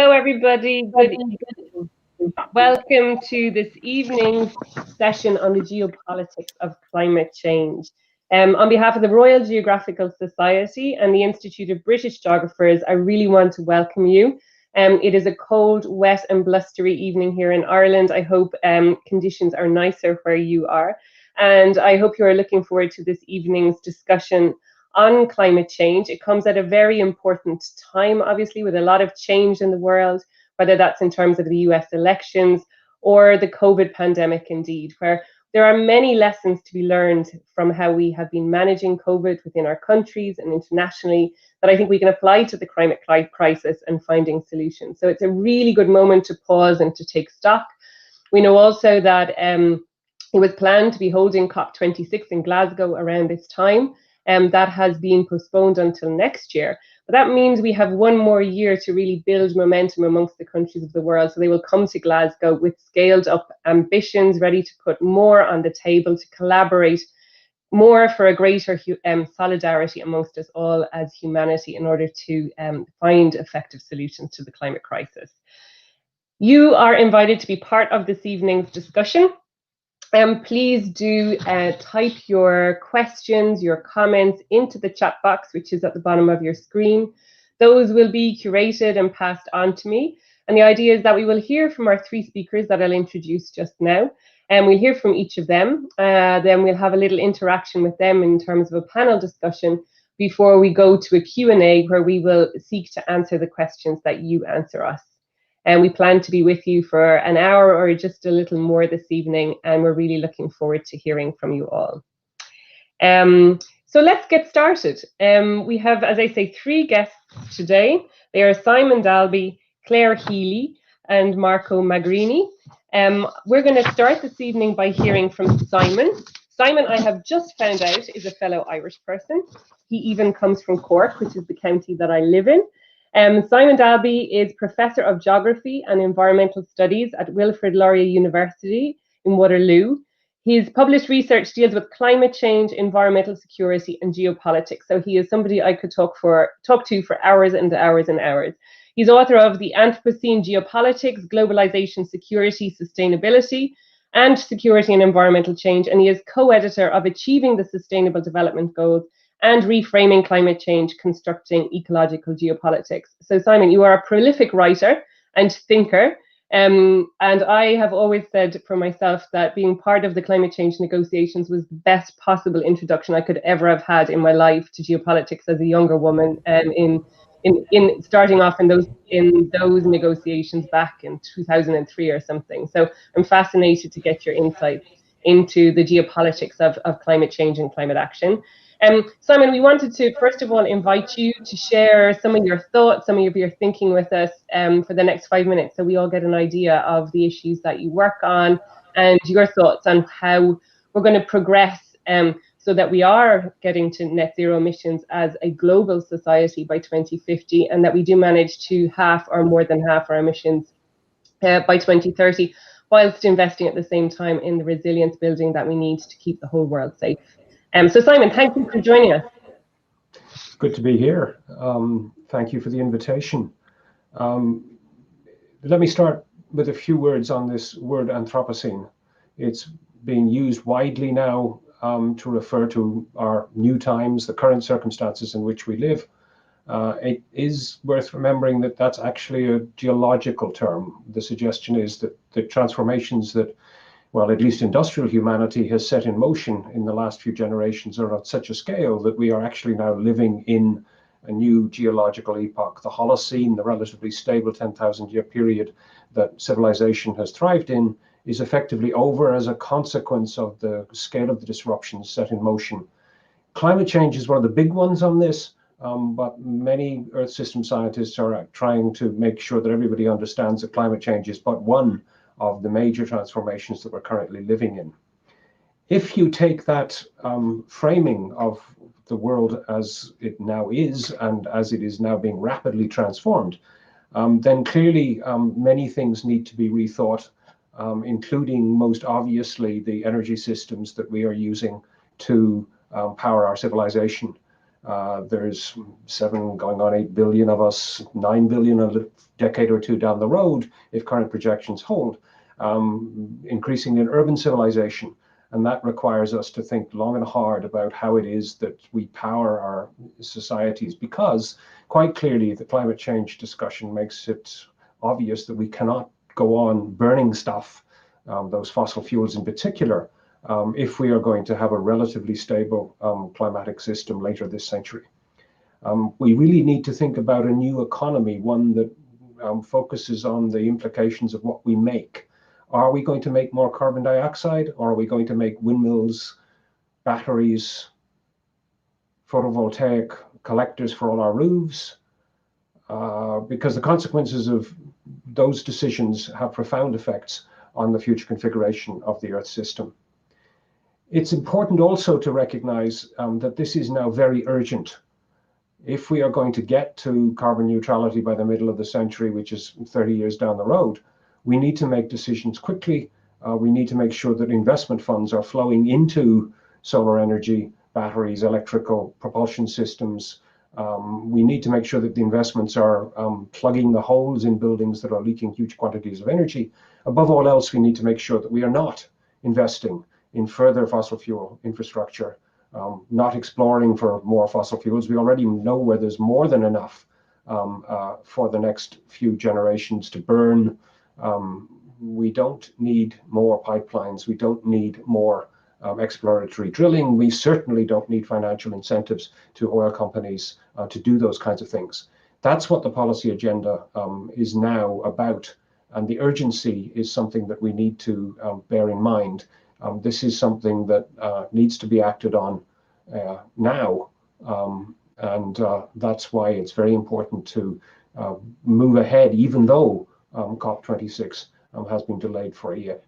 Hello, everybody. Good evening. Welcome to this evening's session on the geopolitics of climate change. On behalf of the Royal Geographical Society and the Institute of British Geographers, I really want to welcome you. It is a cold, wet, and blustery evening here in Ireland. I hope conditions are nicer where you are. And I hope you are looking forward to this evening's discussion on climate change. It comes at a very important time, obviously, with a lot of change in the world, whether that's in terms of the US elections or the COVID pandemic, indeed, where there are many lessons to be learned from how we have been managing COVID within our countries and internationally that I think we can apply to the climate crisis and finding solutions. So it's a really good moment to pause and to take stock. We know also that it was planned to be holding COP26 in Glasgow around this time. That has been postponed until next year. But that means we have one more year to really build momentum amongst the countries of the world. So they will come to Glasgow with scaled up ambitions, ready to put more on the table, to collaborate more for a greater solidarity amongst us all as humanity in order to find effective solutions to the climate crisis. You are invited to be part of this evening's discussion. Please do type your questions, your comments into the chat box, which is at the bottom of your screen. Those will be curated and passed on to me. And the idea is that we will hear from our three speakers that I'll introduce just now. And we'll hear from each of them. Then we'll have a little interaction with them in terms of a panel discussion before we go to a Q&A where we will seek to answer the questions that you answer us. And we plan to be with you for an hour or just a little more this evening, and we're really looking forward to hearing from you all. So let's get started. We have, as I say, three guests today. They are Simon Dalby, Claire Healy, and Marco Magrini. We're going to start this evening by hearing from Simon. Simon, I have just found out, is a fellow Irish person. He even comes from Cork, which is the county that I live in. Simon Dalby is Professor of Geography and Environmental Studies at Wilfrid Laurier University in Waterloo. His published research deals with climate change, environmental security, and geopolitics. So he is somebody I could talk to for hours and hours and hours. He's author of The Anthropocene Geopolitics, Globalization, Security, Sustainability, and Security and Environmental Change. And he is co-editor of Achieving the Sustainable Development Goals and Reframing Climate Change, Constructing Ecological Geopolitics. So Simon, you are a prolific writer and thinker. And I have always said for myself that being part of the climate change negotiations was the best possible introduction I could ever have had in my life to geopolitics as a younger woman, in starting off in those negotiations back in 2003 or something. So I'm fascinated to get your insights into the geopolitics of climate change and climate action. Simon, we wanted to, first of all, invite you to share some of your thoughts, some of your thinking with us for the next 5 minutes, so we all get an idea of the issues that you work on and your thoughts on how we're going to progress so that we are getting to net zero emissions as a global society by 2050, and that we do manage to half or more than half our emissions by 2030, whilst investing at the same time in the resilience building that we need to keep the whole world safe. So Simon, thank you for joining us. It's good to be here. Thank you for the invitation. Let me start with a few words on this word Anthropocene. It's being used widely now to refer to our new times, the current circumstances in which we live. It is worth remembering that that's actually a geological term. The suggestion is that the transformations that, well, at least industrial humanity has set in motion in the last few generations are at such a scale that we are actually now living in a new geological epoch. The Holocene, the relatively stable 10,000 year period that civilization has thrived in, is effectively over as a consequence of the scale of the disruptions set in motion. Climate change is one of the big ones on this, but many Earth system scientists are trying to make sure that everybody understands that climate change is but one of the major transformations that we're currently living in. If you take that framing of the world as it now is, and as it is now being rapidly transformed, then clearly many things need to be rethought, including most obviously the energy systems that we are using to power our civilization. There's 7 going on 8 billion of us, 9 billion a decade or two down the road, if current projections hold, increasing in urban civilization. And that requires us to think long and hard about how it is that we power our societies, because quite clearly the climate change discussion makes it obvious that we cannot go on burning stuff, those fossil fuels in particular, if we are going to have a relatively stable climatic system later this century. We really need to think about a new economy, one that focuses on the implications of what we make. Are we going to make more carbon dioxide, or are we going to make windmills, batteries, photovoltaic collectors for all our roofs? Because the consequences of those decisions have profound effects on the future configuration of the Earth system. It's important also to recognize that this is now very urgent. If we are going to get to carbon neutrality by the middle of the century, which is 30 years down the road, we need to make decisions quickly. We need to make sure that investment funds are flowing into solar energy, batteries, electrical propulsion systems. We need to make sure that the investments are plugging the holes in buildings that are leaking huge quantities of energy. Above all else, we need to make sure that we are not investing in further fossil fuel infrastructure, not exploring for more fossil fuels. We already know where there's more than enough for the next few generations to burn. We don't need more pipelines. We don't need more exploratory drilling. We certainly don't need financial incentives to oil companies to do those kinds of things. That's what the policy agenda is now about. And the urgency is something that we need to bear in mind. This is something that needs to be acted on now. And that's why it's very important to move ahead, even though COP26 has been delayed for a year.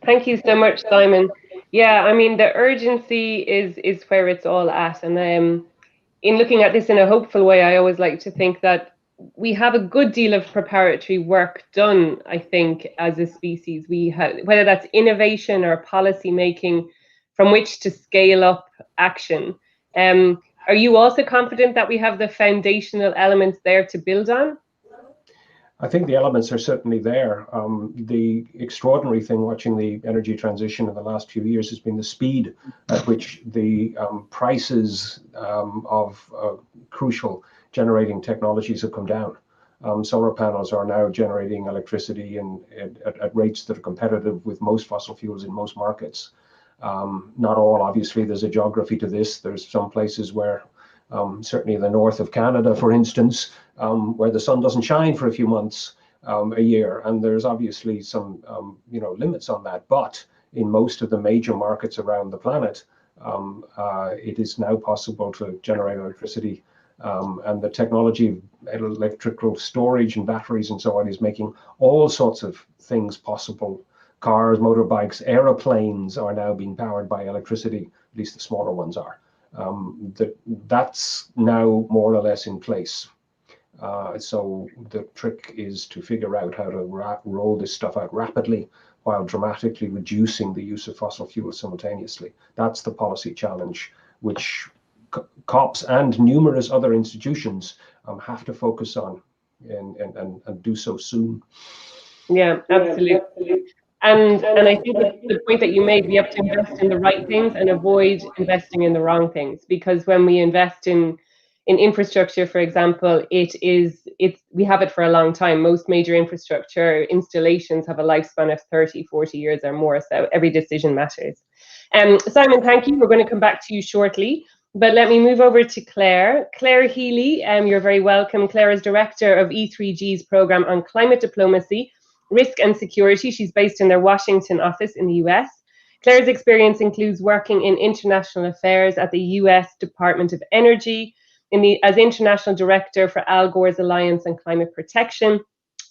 Thank you so much, Simon. Yeah, I mean, the urgency is where it's all at. And in looking at this in a hopeful way, I always like to think that we have a good deal of preparatory work done, I think, as a species. We have, whether that's innovation or policy making from which to scale up action. Are you also confident that we have the foundational elements there to build on? I think the elements are certainly there. The extraordinary thing watching the energy transition in the last few years has been the speed at which the prices of crucial generating technologies have come down. Solar panels are now generating electricity at rates that are competitive with most fossil fuels in most markets. Not all, obviously, there's a geography to this. There's some places where, certainly in the north of Canada, for instance, where the sun doesn't shine for a few months a year, and there's obviously some limits on that. But in most of the major markets around the planet, it is now possible to generate electricity, and the technology of electrical storage and batteries and so on is making all sorts of things possible. Cars, motorbikes, aeroplanes are now being powered by electricity, at least the smaller ones are. That's now more or less in place. So the trick is to figure out how to roll this stuff out rapidly while dramatically reducing the use of fossil fuels simultaneously. That's the policy challenge, which COPs and numerous other institutions have to focus on and do so soon. Yeah, absolutely. And I think the point that you made, we have to invest in the right things and avoid investing in the wrong things. Because when we invest in infrastructure, for example, we have it for a long time. Most major infrastructure installations have a lifespan of 30, 40 years or more. So every decision matters. Simon, thank you. We're going to come back to you shortly. But let me move over to Claire. Claire Healy, you're very welcome. Claire is director of E3G's program on climate diplomacy, risk and security. She's based in their Washington office in the US. Claire's experience includes working in international affairs at the US Department of Energy, as international director for Al Gore's Alliance on Climate Protection,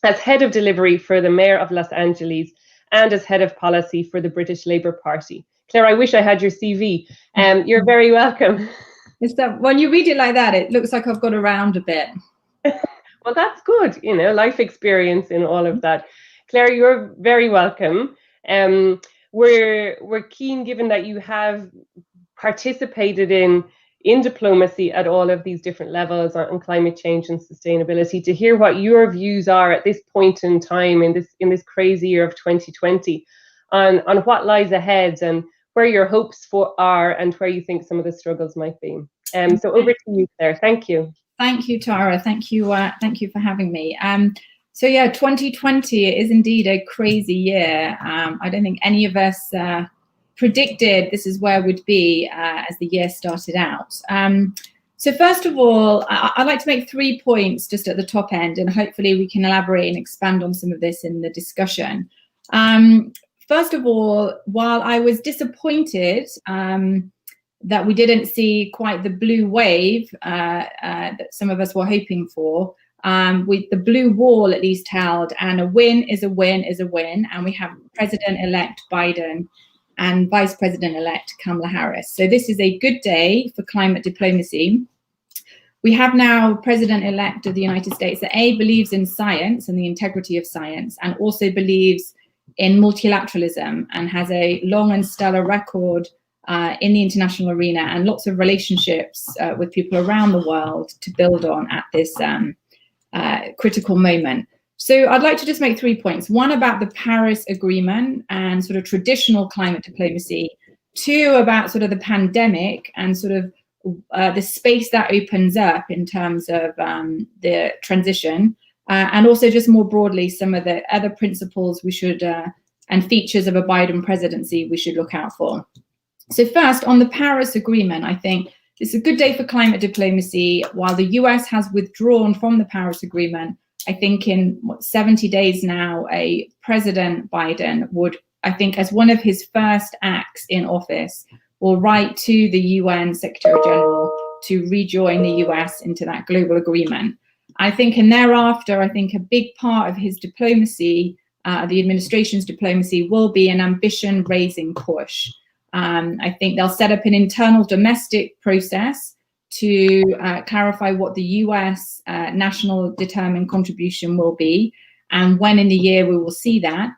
as head of delivery for the Mayor of Los Angeles, and as head of policy for the British Labour Party. Claire, I wish I had your CV. You're very welcome. When you read it like that, it looks like I've gone around a bit. Well, that's good, life experience in all of that. Claire, you're very welcome. We're keen, given that you have participated in diplomacy at all of these different levels on climate change and sustainability, to hear what your views are at this point in time in this crazy year of 2020 on what lies ahead and where your hopes are and where you think some of the struggles might be. So over to you, Claire. Thank you. Thank you, Tara. Thank you for having me. So yeah, 2020 is indeed a crazy year. I don't think any of us predicted this is where we'd be as the year started out. So first of all, I'd like to make 3 points just at the top end, and hopefully we can elaborate and expand on some of this in the discussion. First of all, while I was disappointed that we didn't see quite the blue wave that some of us were hoping for, with the blue wall at least held, and a win is a win is a win, and we have President-elect Biden and Vice President-elect Kamala Harris. So this is a good day for climate diplomacy. We have now President-elect of the United States that believes in science and the integrity of science, and also believes in multilateralism and has a long and stellar record in the international arena and lots of relationships with people around the world to build on at this critical moment. So I'd like to just make 3 points. One, about the Paris Agreement and sort of traditional climate diplomacy. 2, about sort of the pandemic and sort of the space that opens up in terms of the transition. And also just more broadly, some of the other principles we should and features of a Biden presidency we should look out for. So first, on the Paris Agreement, I think it's a good day for climate diplomacy. While the US has withdrawn from the Paris Agreement, I think in 70 days now, a President Biden would, I think, as one of his first acts in office, will write to the UN Secretary General to rejoin the US into that global agreement. I think, and thereafter, I think a big part of his diplomacy, the administration's diplomacy, will be an ambition-raising push. I think they'll set up an internal domestic process to clarify what the US national determined contribution will be, and when in the year we will see that.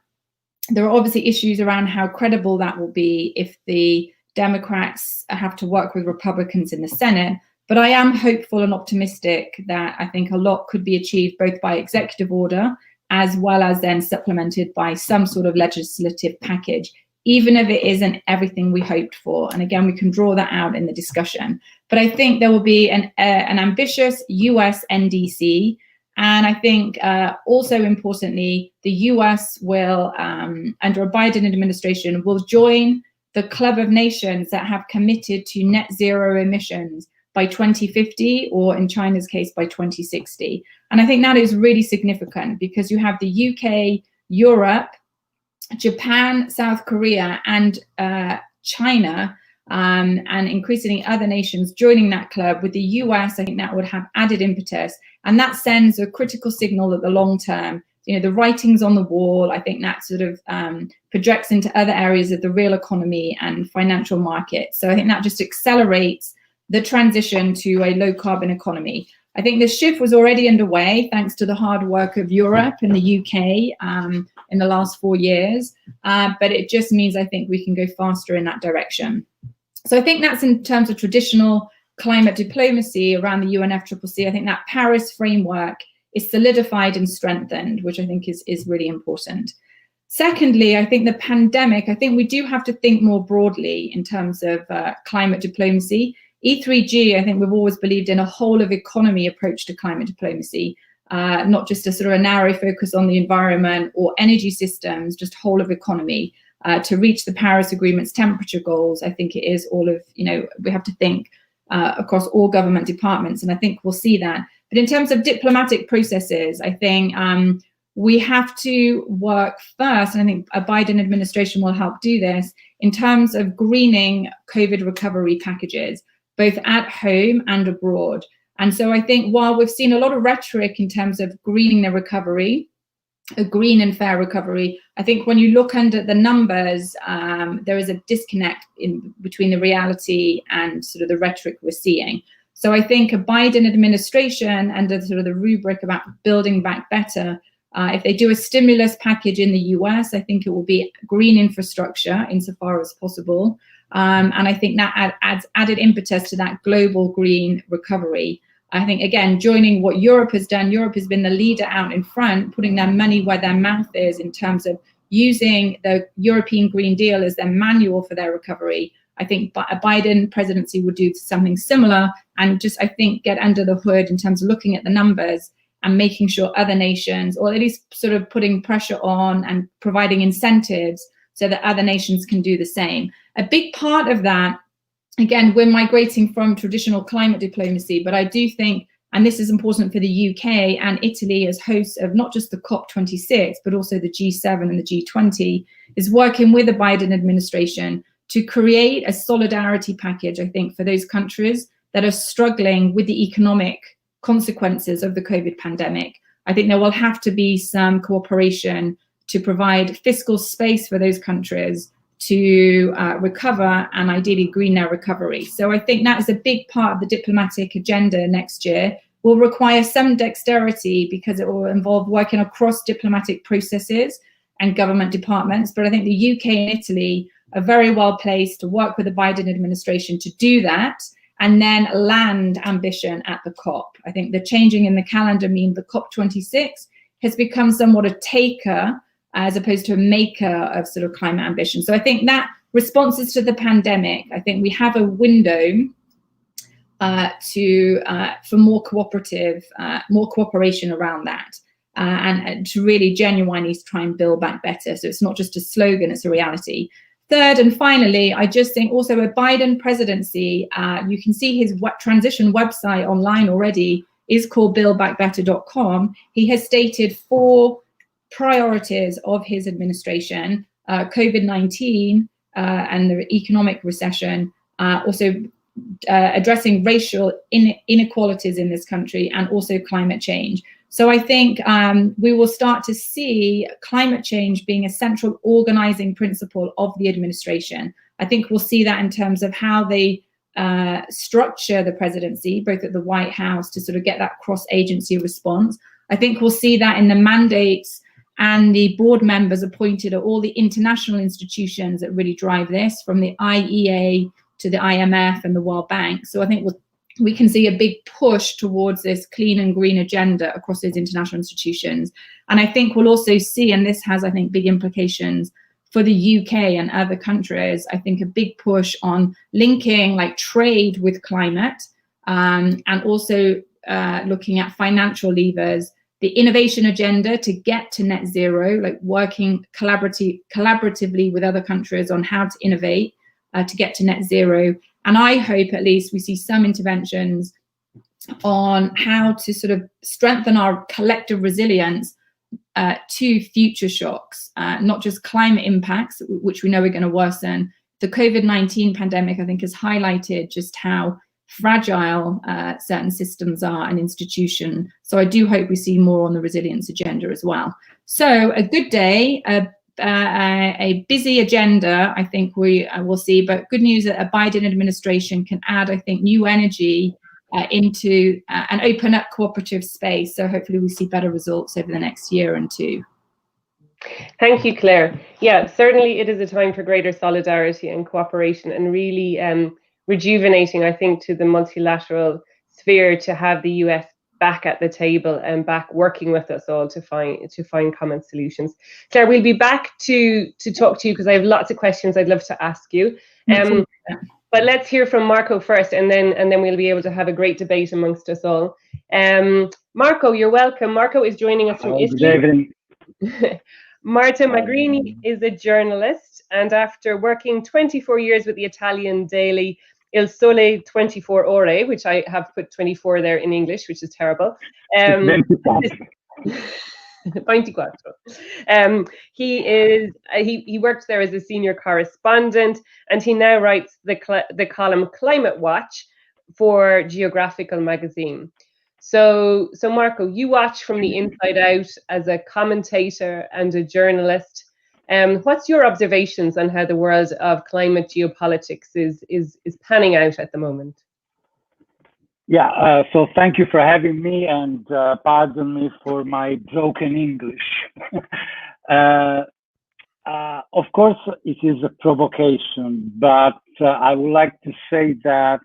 There are obviously issues around how credible that will be if the Democrats have to work with Republicans in the Senate. But I am hopeful and optimistic that I think a lot could be achieved both by executive order as well as then supplemented by some sort of legislative package, even if it isn't everything we hoped for. And again, we can draw that out in the discussion. But I think there will be an ambitious US NDC. And I think also importantly, the US will, under a Biden administration, will join the club of nations that have committed to net zero emissions by 2050, or in China's case, by 2060. And I think that is really significant because you have the UK, Europe, Japan, South Korea, and China, and increasingly other nations joining that club. With the US, I think that would have added impetus, and that sends a critical signal that the long term, you know, the writing's on the wall. I think that sort of projects into other areas of the real economy and financial market. So I think that just accelerates the transition to a low carbon economy. I think the shift was already underway thanks to the hard work of Europe and the UK in the last 4 years, but it just means I think we can go faster in that direction. So I think that's in terms of traditional climate diplomacy around the UNFCCC. I think that Paris framework is solidified and strengthened, which I think is really important. Secondly, I think the pandemic, I think we do have to think more broadly in terms of climate diplomacy. E3G, I think we've always believed in a whole of economy approach to climate diplomacy, not just a sort of a narrow focus on the environment or energy systems, just whole of economy to reach the Paris Agreement's temperature goals. I think it is all of, you know, we have to think across all government departments, and I think we'll see that. But in terms of diplomatic processes, I think we have to work first, and I think a Biden administration will help do this, in terms of greening COVID recovery packages, both at home and abroad. And so I think while we've seen a lot of rhetoric in terms of greening the recovery, a green and fair recovery, I think when you look under the numbers, there is a disconnect between the reality and sort of the rhetoric we're seeing. So I think a Biden administration under sort of the rubric about building back better, if they do a stimulus package in the US, I think it will be green infrastructure insofar as possible. And I think that adds added impetus to that global green recovery. I think, again, joining what Europe has done, Europe has been the leader out in front, putting their money where their mouth is in terms of using the European Green Deal as their manual for their recovery. I think a Biden presidency would do something similar, and just, I think, get under the hood in terms of looking at the numbers and making sure other nations, or at least sort of putting pressure on and providing incentives so that other nations can do the same. A big part of that, again, we're migrating from traditional climate diplomacy, but I do think, and this is important for the UK and Italy as hosts of not just the COP26, but also the G7 and the G20, is working with the Biden administration to create a solidarity package, I think, for those countries that are struggling with the economic consequences of the COVID pandemic. I think there will have to be some cooperation to provide fiscal space for those countries to recover and ideally green their recovery. So I think that is a big part of the diplomatic agenda next year. Will require some dexterity because it will involve working across diplomatic processes and government departments. But I think the UK and Italy are very well placed to work with the Biden administration to do that and then land ambition at the COP. I think the changing in the calendar means the COP26 has become somewhat a taker as opposed to a maker of sort of climate ambition. So I think that responses to the pandemic, I think we have a window for more cooperation around that, and to really genuinely try and build back better. So it's not just a slogan, it's a reality. Third and finally, I just think also a Biden presidency, you can see his transition website online already is called buildbackbetter.com. He has stated 4 priorities of his administration: COVID-19 and the economic recession, also addressing racial inequalities in this country, and also climate change. So I think we will start to see climate change being a central organizing principle of the administration. I think we'll see that in terms of how they structure the presidency, both at the White House, to sort of get that cross-agency response. I think we'll see that in the mandates and the board members appointed at all the international institutions that really drive this, from the IEA to the IMF and the World Bank. So I think we can see a big push towards this clean and green agenda across those international institutions. And I think we'll also see, and this has, I think, big implications for the UK and other countries, I think a big push on linking like trade with climate, and also looking at financial levers, the innovation agenda to get to net zero, like working collaboratively with other countries on how to innovate to get to net zero. And I hope at least we see some interventions on how to sort of strengthen our collective resilience to future shocks, not just climate impacts, which we know are going to worsen. The COVID-19 pandemic, I think, has highlighted just how fragile certain systems are and institutions. So I do hope we see more on the resilience agenda as well. So a good day, a busy agenda, I think we will see, but good news that a Biden administration can add, I think, new energy into and open up cooperative space. So hopefully we see better results over the next year and 2. Thank you, Claire. Yeah, certainly it is a time for greater solidarity and cooperation, and really rejuvenating, I think, to the multilateral sphere to have the US back at the table and back working with us all to find common solutions. Claire, we'll be back to talk to you because I have lots of questions I'd love to ask you. But let's hear from Marco first, and then we'll be able to have a great debate amongst us all. Marco, you're welcome. Marco is joining us from Italy. Good evening. Marta Magrini is a journalist, and after working 24 years with the Italian daily Il Sole 24 Ore, which I have put 24 there in English, which is terrible. 24. He worked there as a senior correspondent, and he now writes the column Climate Watch for Geographical magazine. So Marco, you watch from the inside out as a commentator and a journalist. What's your observations on how the world of climate geopolitics is panning out at the moment? Yeah, so thank you for having me, and pardon me for my broken English. Of course, it is a provocation, but I would like to say that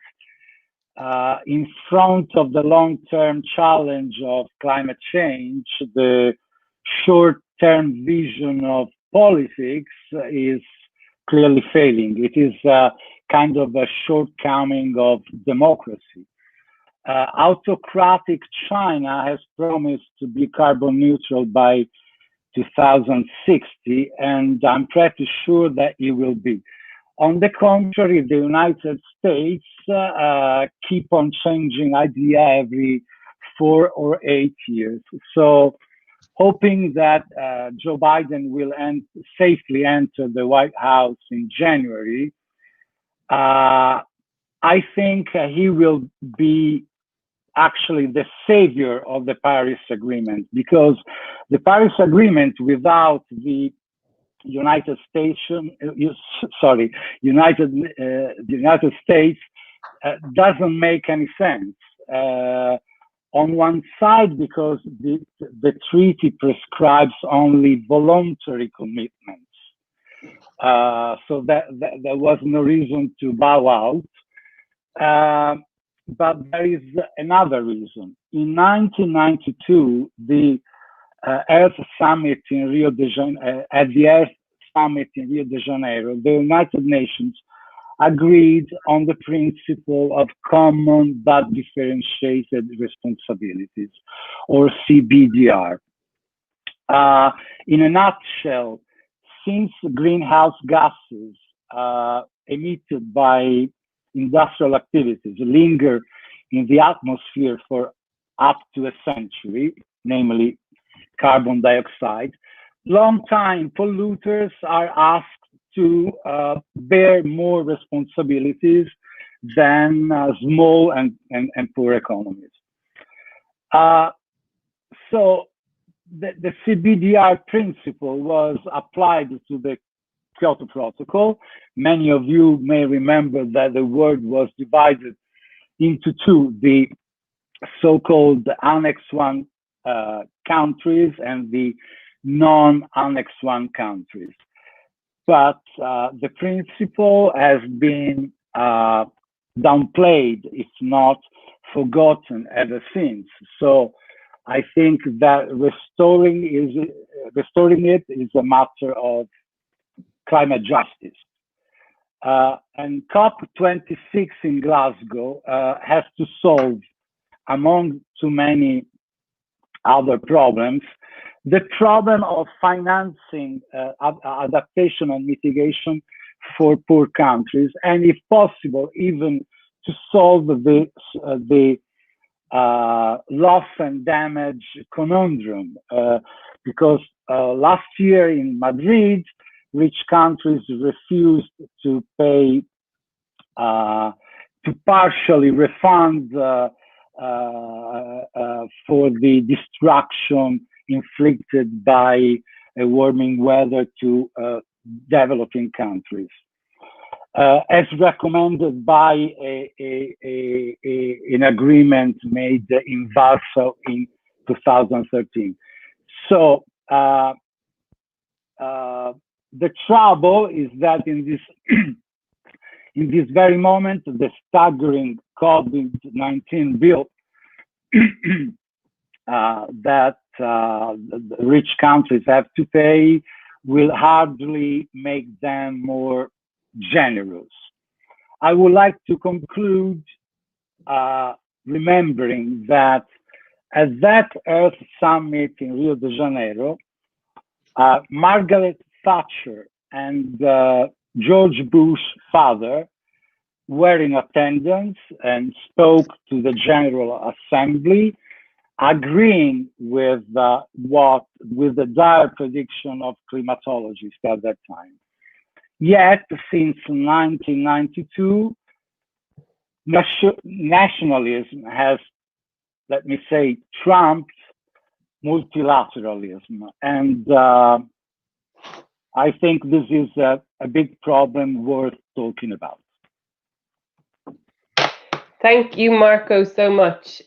in front of the long-term challenge of climate change, the short-term vision of politics is clearly failing. It is kind of a shortcoming of democracy. Autocratic China has promised to be carbon neutral by 2060, and I'm pretty sure that it will be. On the contrary, the United States keep on changing idea every 4 or 8 years. So hoping that Joe Biden will safely enter the White House in January, I think he will be actually the savior of the Paris Agreement, because the Paris Agreement without the United States doesn't make any sense. On one side, because the treaty prescribes only voluntary commitments, so that there was no reason to bow out. But there is another reason. In 1992, the Earth Summit in Rio de Janeiro, at the Earth Summit in Rio de Janeiro, the United Nations agreed on the principle of common but differentiated responsibilities, or CBDR. In a nutshell, since greenhouse gases emitted by industrial activities linger in the atmosphere for up to a century, namely carbon dioxide, long-time polluters are asked to bear more responsibilities than small and poor economies. So the CBDR principle was applied to the Kyoto Protocol. Many of you may remember that the world was divided into two, the so-called Annex 1 countries and the non-Annex 1 countries. But the principle has been downplayed, if not forgotten, ever since. So I think that restoring it is a matter of climate justice. And COP26 in Glasgow has to solve, among too many other problems, the problem of financing adaptation and mitigation for poor countries, and if possible, even to solve the loss and damage conundrum. Because last year in Madrid, rich countries refused to pay, to partially refund for the destruction inflicted by a warming weather to developing countries, as recommended by an agreement made in Warsaw in 2013. So the trouble is that in this very moment, the staggering COVID-19 bill that the rich countries have to pay will hardly make them more generous. I would like to conclude remembering that at that Earth Summit in Rio de Janeiro, Margaret Thatcher and George Bush father were in attendance and spoke to the General Assembly, agreeing with the dire prediction of climatologists at that time. Yet, since 1992, nationalism has, let me say, trumped multilateralism. And I think this is a big problem worth talking about. Thank you, Marco, so much.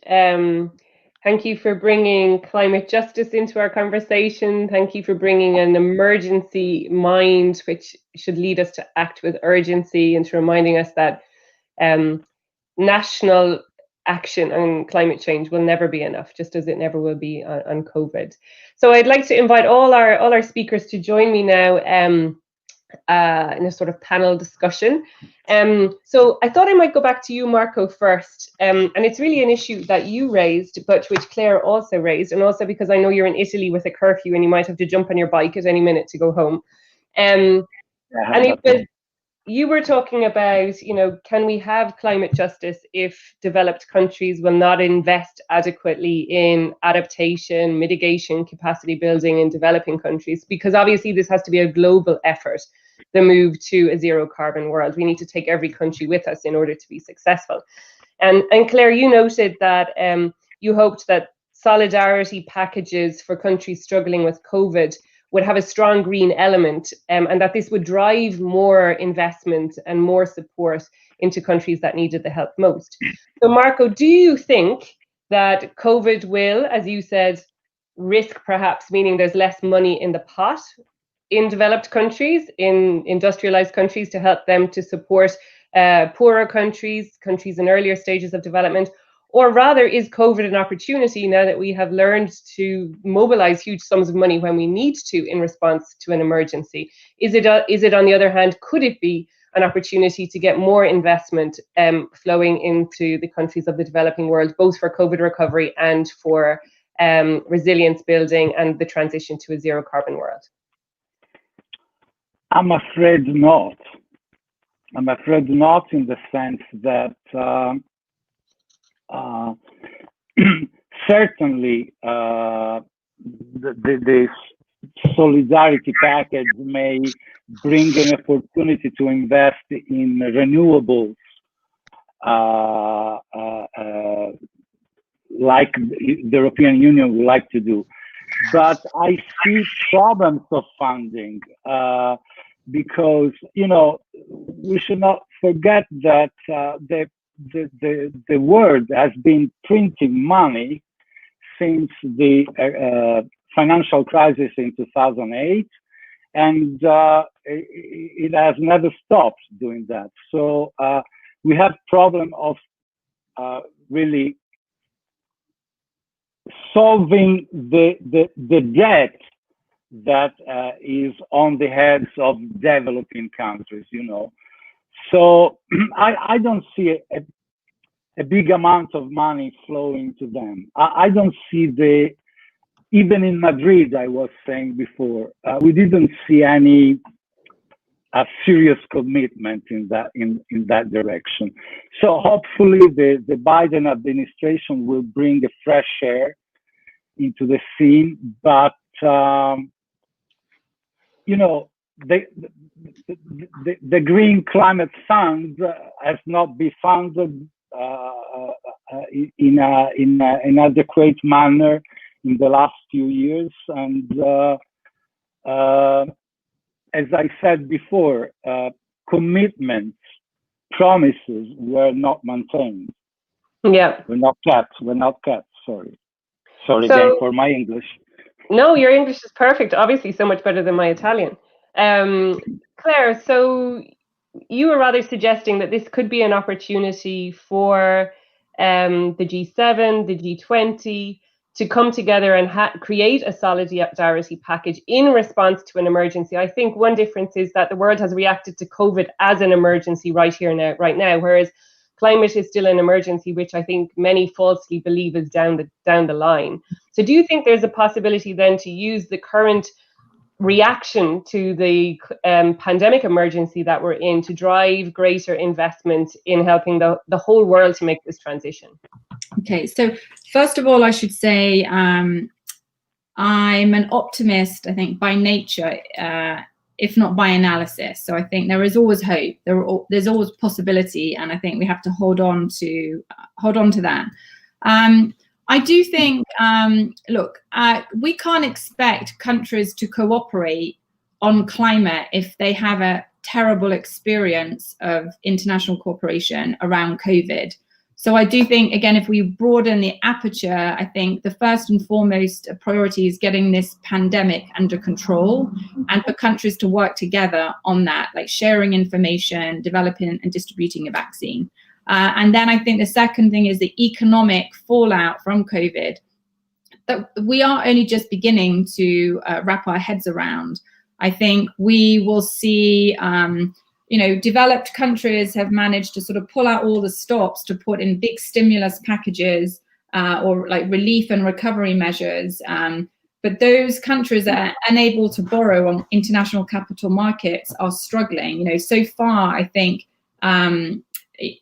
Thank you for bringing climate justice into our conversation. Thank you for bringing an emergency mind, which should lead us to act with urgency, and to reminding us that national action on climate change will never be enough, just as it never will be on COVID. So I'd like to invite all our speakers to join me now in a sort of panel discussion. So I thought I might go back to you, Marco, first. And it's really an issue that you raised, but which Claire also raised, and also because I know you're in Italy with a curfew and you might have to jump on your bike at any minute to go home. And it was, you were talking about, can we have climate justice if developed countries will not invest adequately in adaptation, mitigation, capacity building in developing countries? Because obviously this has to be a global effort, the move to a zero carbon world. We need to take every country with us in order to be successful. And Claire, you noted that you hoped that solidarity packages for countries struggling with COVID would have a strong green element, and that this would drive more investment and more support into countries that needed the help most. So Marco, do you think that COVID will, as you said, risk perhaps meaning there's less money in the pot in developed countries, in industrialized countries, to help them to support poorer countries in earlier stages of development? Or rather, is COVID an opportunity now that we have learned to mobilize huge sums of money when we need to in response to an emergency? Is it on the other hand, could it be an opportunity to get more investment flowing into the countries of the developing world, both for COVID recovery and for resilience building and the transition to a zero carbon world? I'm afraid not. I'm afraid not, in the sense that certainly the solidarity package may bring an opportunity to invest in renewables, like the European Union would like to do. But I see problems of funding because, we should not forget that the world has been printing money since the financial crisis in 2008, and it has never stopped doing that. So we have problem of really solving the debt that is on the heads of developing countries, So I don't see a big amount of money flowing to them. I don't see even in Madrid, I was saying before, we didn't see any serious commitment in that direction. So hopefully the Biden administration will bring a fresh air into the scene, but the Green Climate Fund has not been funded in an adequate manner in the last few years, and as I said before, commitments, promises were not maintained. Yeah, We're not kept. Sorry again for my English. No, your English is perfect. Obviously, so much better than my Italian. Claire, so you were rather suggesting that this could be an opportunity for the G7, the G20 to come together and create a solidarity package in response to an emergency. I think one difference is that the world has reacted to COVID as an emergency right now, whereas climate is still an emergency, which I think many falsely believe is down the line. So do you think there's a possibility then to use the current reaction to the pandemic emergency that we're in to drive greater investment in helping the whole world to make this transition? Okay, so first of all, I should say I'm an optimist, I think, by nature, if not by analysis. So I think there is always hope. There's always possibility, and I think we have to hold on to that. I do think, look, we can't expect countries to cooperate on climate if they have a terrible experience of international cooperation around COVID. So I do think, again, if we broaden the aperture, I think the first and foremost priority is getting this pandemic under control, and for countries to work together on that, like sharing information, developing and distributing a vaccine. And then I think the second thing is the economic fallout from COVID that we are only just beginning to wrap our heads around. I think we will see, developed countries have managed to sort of pull out all the stops to put in big stimulus packages or like relief and recovery measures. But those countries that are unable to borrow on international capital markets are struggling. So far, I think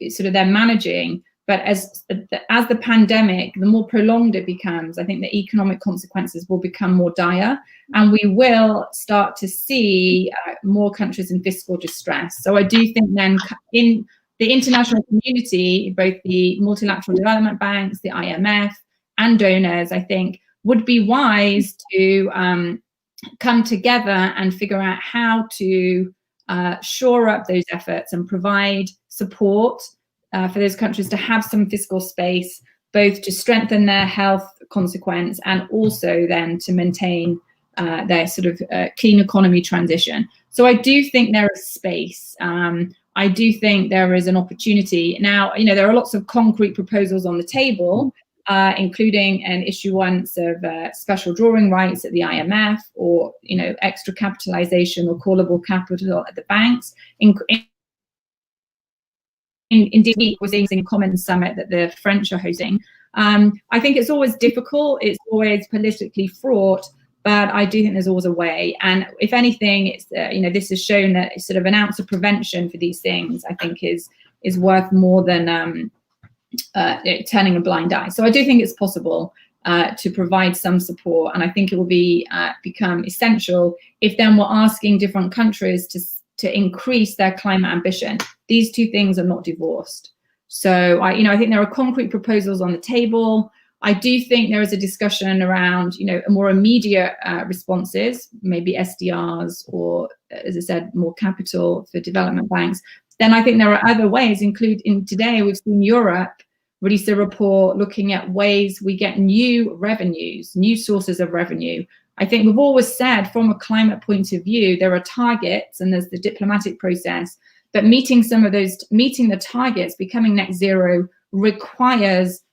sort of they're managing. But as the pandemic, the more prolonged it becomes, I think the economic consequences will become more dire, and we will start to see more countries in fiscal distress. So I do think then in the international community, both the multilateral development banks, the IMF, and donors, I think, would be wise to come together and figure out how to shore up those efforts and provide support for those countries to have some fiscal space, both to strengthen their health consequence and also then to maintain their sort of clean economy transition. So I do think there is space. I do think there is an opportunity. Now, there are lots of concrete proposals on the table, including an issuance of special drawing rights at the IMF, or, extra capitalization or callable capital at the banks. Indeed, we're seeing a common summit that the French are hosting. I think it's always difficult. It's always politically fraught, but I do think there's always a way. And if anything, it's this has shown that sort of an ounce of prevention for these things, I think, is worth more than turning a blind eye. So I do think it's possible to provide some support, and I think it will become essential if then we're asking different countries to increase their climate ambition. These two things are not divorced. So I think there are concrete proposals on the table. I do think there is a discussion around, more immediate responses, maybe SDRs, or, as I said, more capital for development banks. Then I think there are other ways, including today we've seen Europe release a report looking at ways we get new revenues, new sources of revenue. I think we've always said, from a climate point of view, there are targets and there's the diplomatic process, but meeting the targets, becoming net zero, requires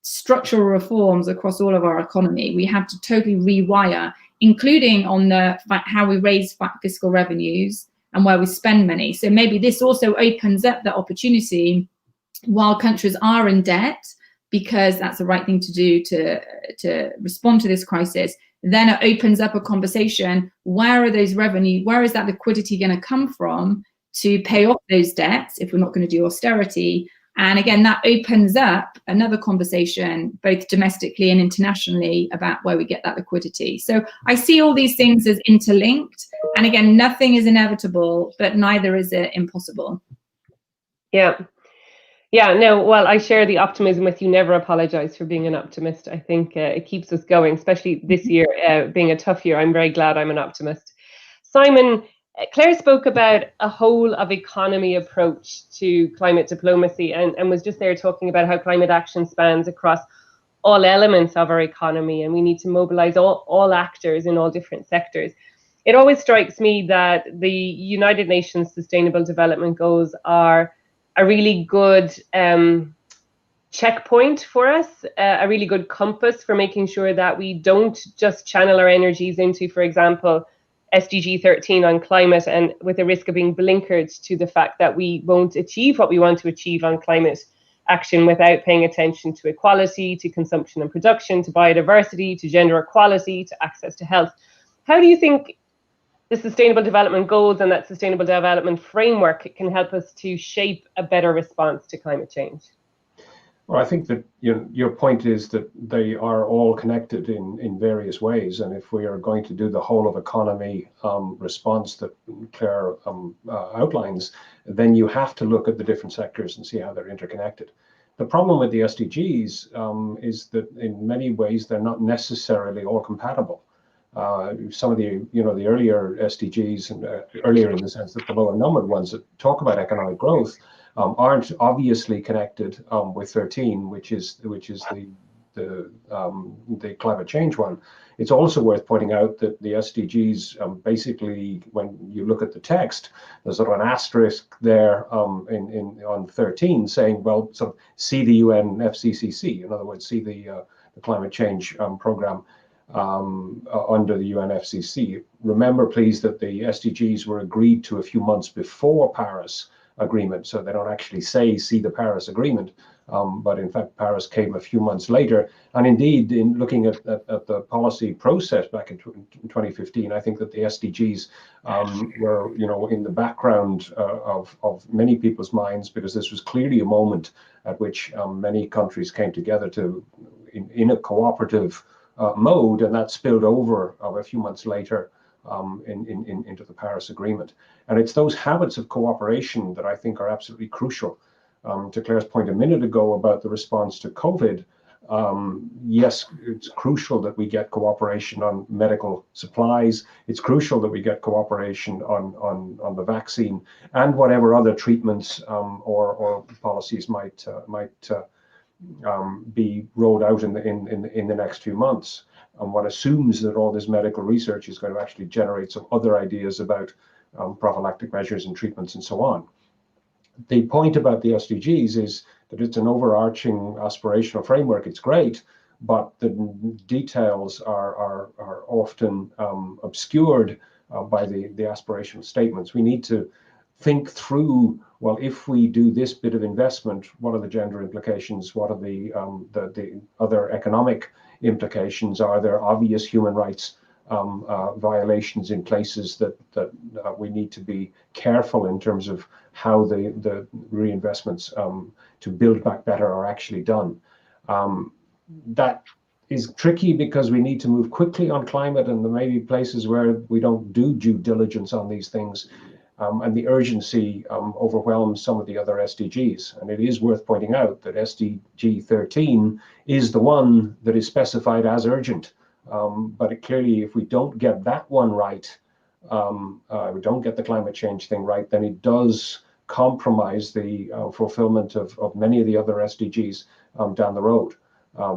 structural reforms across all of our economy. We have to totally rewire, including on how we raise fiscal revenues and where we spend money. So maybe this also opens up the opportunity, while countries are in debt, because that's the right thing to do to respond to this crisis. Then it opens up a conversation. Where are those revenue? Where is that liquidity going to come from to pay off those debts if we're not going to do austerity? And again, that opens up another conversation, both domestically and internationally, about where we get that liquidity. So I see all these things as interlinked. And again, nothing is inevitable, but neither is it impossible. Yeah. Yeah, no, well, I share the optimism with you. Never apologize for being an optimist. I think it keeps us going, especially this year being a tough year. I'm very glad I'm an optimist. Simon, Claire spoke about a whole of economy approach to climate diplomacy and was just there talking about how climate action spans across all elements of our economy, and we need to mobilize all actors in all different sectors. It always strikes me that the United Nations Sustainable Development Goals are a really good checkpoint for us, a really good compass for making sure that we don't just channel our energies into, for example, SDG 13 on climate, and with the risk of being blinkered to the fact that we won't achieve what we want to achieve on climate action without paying attention to equality, to consumption and production, to biodiversity, to gender equality, to access to health. How do you think the Sustainable Development Goals and that Sustainable Development Framework can help us to shape a better response to climate change? Well, I think that your point is that they are all connected in various ways, and if we are going to do the whole of economy response that Claire outlines, then you have to look at the different sectors and see how they're interconnected. The problem with the SDGs is that in many ways they're not necessarily all compatible. Some of the the earlier SDGs, and earlier in the sense that the lower numbered ones that talk about economic growth, aren't obviously connected with 13, which is the climate change one. It's also worth pointing out that the SDGs, basically, when you look at the text, there's sort of an asterisk there on 13 saying, well, sort of see the UNFCCC. In other words, see the climate change program under the UNFCCC. Remember, please, that the SDGs were agreed to a few months before Paris Agreement, so they don't actually say see the Paris Agreement. But in fact, Paris came a few months later. And indeed, in looking at the policy process back in 2015, I think that the SDGs were, in the background of many people's minds, because this was clearly a moment at which many countries came together in a cooperative mode, and that spilled over a few months later into the Paris Agreement. And it's those habits of cooperation that I think are absolutely crucial. To Claire's point a minute ago about the response to COVID, yes, it's crucial that we get cooperation on medical supplies. It's crucial that we get cooperation on the vaccine and whatever other treatments or policies might be rolled out in the next few months. And one assumes that all this medical research is going to actually generate some other ideas about prophylactic measures and treatments and so on. The point about the SDGs is that it's an overarching aspirational framework. It's great, but the details are often obscured by the aspirational statements. We need to think through, well, if we do this bit of investment, what are the gender implications? What are the other economic implications? Are there obvious human rights violations in places that we need to be careful in terms of how the reinvestments to build back better are actually done? That is tricky because we need to move quickly on climate, and there may be places where we don't do due diligence on these things, and the urgency overwhelms some of the other SDGs. And it is worth pointing out that SDG 13 is the one that is specified as urgent. But clearly, if we don't get that one right, we don't get the climate change thing right, then it does compromise the fulfillment of many of the other SDGs down the road,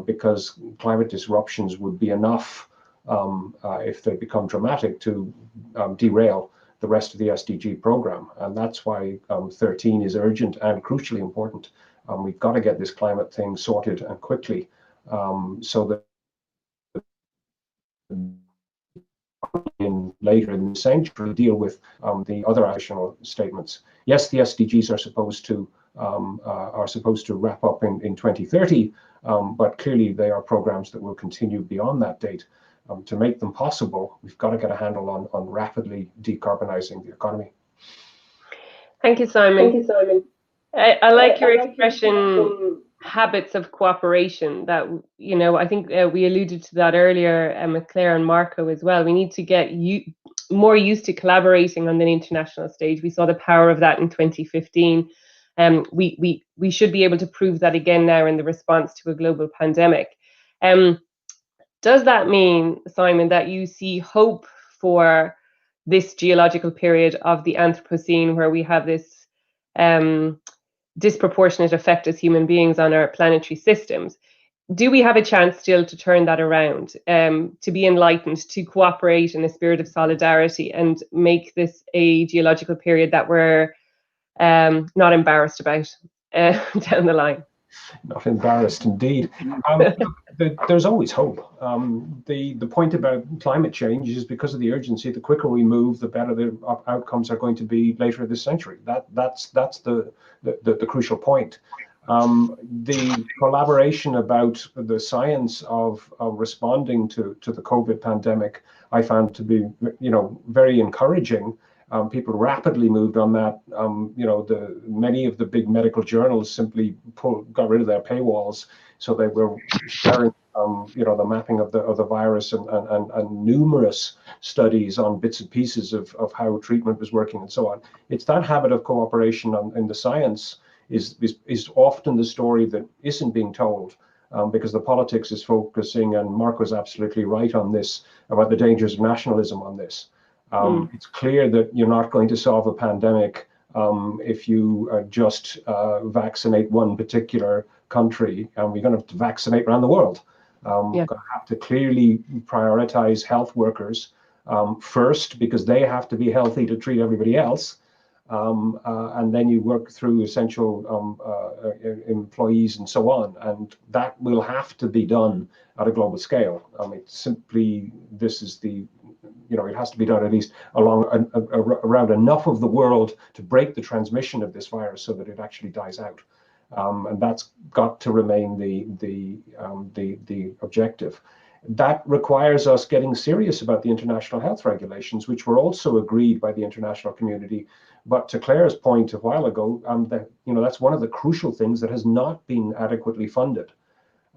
because climate disruptions would be enough if they become dramatic to derail the rest of the SDG program. And that's why 13 is urgent and crucially important. We've got to get this climate thing sorted and quickly, so that later in the century deal with the other additional statements. Yes, the SDGs are supposed to wrap up in 2030, but clearly they are programs that will continue beyond that date. To make them possible, we've got to get a handle on rapidly decarbonizing the economy. Thank you, Simon. Thank you, Simon. I like your expression, habits of cooperation. That, I think we alluded to that earlier with Claire and Marco as well. We need to get more used to collaborating on the international stage. We saw the power of that in 2015. We should be able to prove that again now in the response to a global pandemic. Does that mean, Simon, that you see hope for this geological period of the Anthropocene, where we have this disproportionate effect as human beings on our planetary systems? Do we have a chance still to turn that around, to be enlightened, to cooperate in a spirit of solidarity, and make this a geological period that we're not embarrassed about down the line? Not embarrassed, indeed. There's always hope. The point about climate change is because of the urgency. The quicker we move, the better the outcomes are going to be later this century. That's the crucial point. The collaboration about the science of responding to the COVID pandemic, I found to be, very encouraging. People rapidly moved on that. Many of the big medical journals simply got rid of their paywalls, so they were sharing, the mapping of the virus and numerous studies on bits and pieces of how treatment was working and so on. It's that habit of cooperation in the science is often the story that isn't being told, because the politics is focusing, and Mark was absolutely right on this, about the dangers of nationalism on this. It's clear that you're not going to solve a pandemic if you just vaccinate one particular country, and we're going to have to vaccinate around the world. We're going to have to clearly prioritize health workers first, because they have to be healthy to treat everybody else. And then you work through essential employees and so on. And that will have to be done at a global scale. Simply, this is the, it has to be done at least around enough of the world to break the transmission of this virus so that it actually dies out. And that's got to remain the objective. That requires us getting serious about the international health regulations, which were also agreed by the international community. But to Claire's point a while ago, that's one of the crucial things that has not been adequately funded.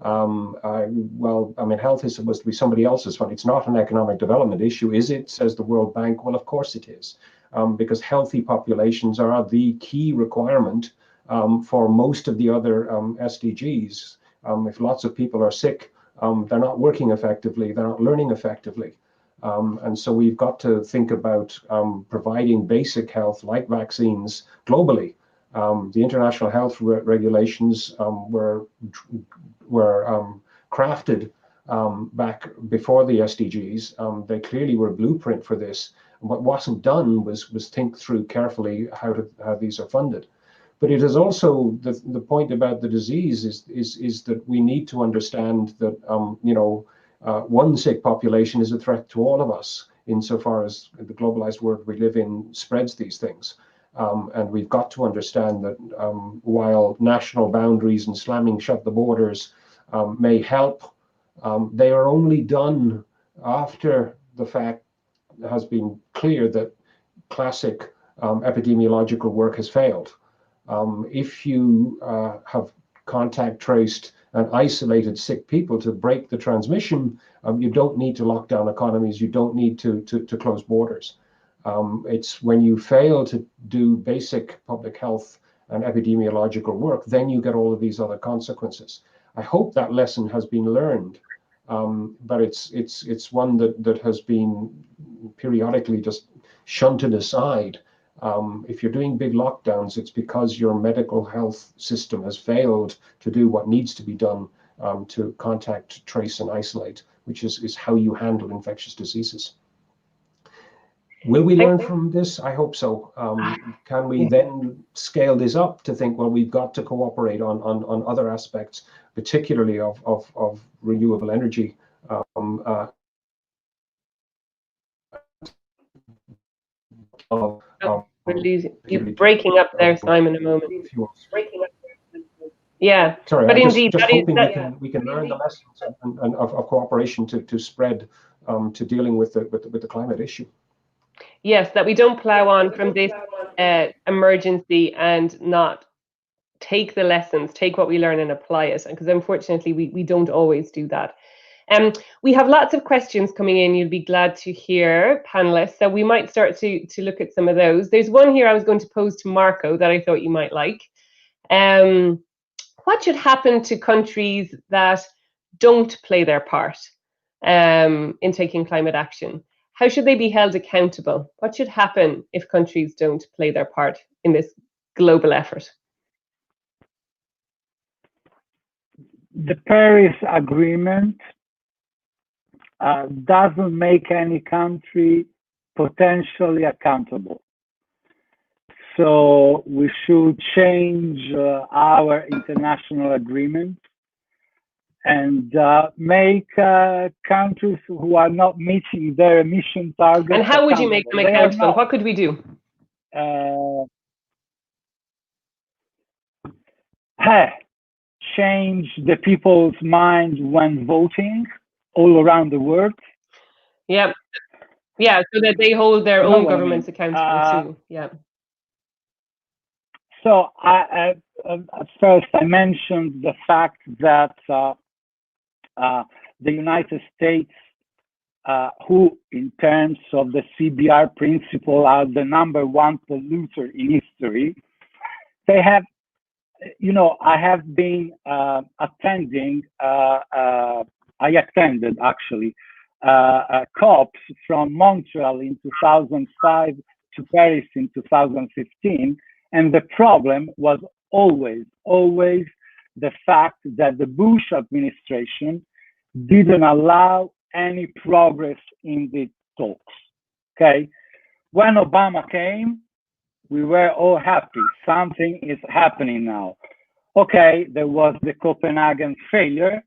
Health is supposed to be somebody else's fund. It's not an economic development issue, is it? Says the World Bank. Well, of course it is, because healthy populations are the key requirement for most of the other SDGs. If lots of people are sick, they're not working effectively, they're not learning effectively. And so we've got to think about providing basic health like vaccines globally. The international health regulations were crafted back before the SDGs. They clearly were a blueprint for this. What wasn't done was think through carefully how these are funded. But it is also the point about the disease is that we need to understand that one sick population is a threat to all of us, insofar as the globalized world we live in spreads these things. And we've got to understand that while national boundaries and slamming shut the borders may help, they are only done after the fact has been clear that classic epidemiological work has failed. If you have contact traced and isolated sick people to break the transmission, you don't need to lock down economies, you don't need to close borders. It's when you fail to do basic public health and epidemiological work, then you get all of these other consequences. I hope that lesson has been learned, but it's one that has been periodically just shunted aside. If you're doing big lockdowns, it's because your medical health system has failed to do what needs to be done to contact, trace, and isolate, which is how you handle infectious diseases. Will we learn from this? I hope so. Can we then scale this up to think, well, we've got to cooperate on other aspects, particularly of renewable energy. You're breaking up there, Simon, a moment. Yeah, sorry, but I'm indeed, just hoping we can learn the lessons of cooperation to spread to dealing with the climate issue. Yes, that we don't plow on from this emergency and not take the lessons, take what we learn and apply it. Because unfortunately, we don't always do that. We have lots of questions coming in. You'll be glad to hear, panelists. So we might start to look at some of those. There's one here I was going to pose to Marco that I thought you might like. What should happen to countries that don't play their part in taking climate action? How should they be held accountable? What should happen if countries don't play their part in this global effort? The Paris Agreement doesn't make any country potentially accountable. So we should change our international agreement and make countries who are not meeting their emission targets. And how would you make them accountable? What could we do? Change the people's mind when voting all around the world. Yeah, so that they hold their own governments accountable too. Yeah. So at first I mentioned the fact that the United States, who in terms of the CBR principle are the #1 polluter in history, they have, I have been attending, I attended actually COPs from Montreal in 2005 to Paris in 2015, and the problem was always the fact that the Bush administration didn't allow any progress in the talks. Okay, when Obama came, we were all happy. Something is happening now. Okay, there was the Copenhagen failure,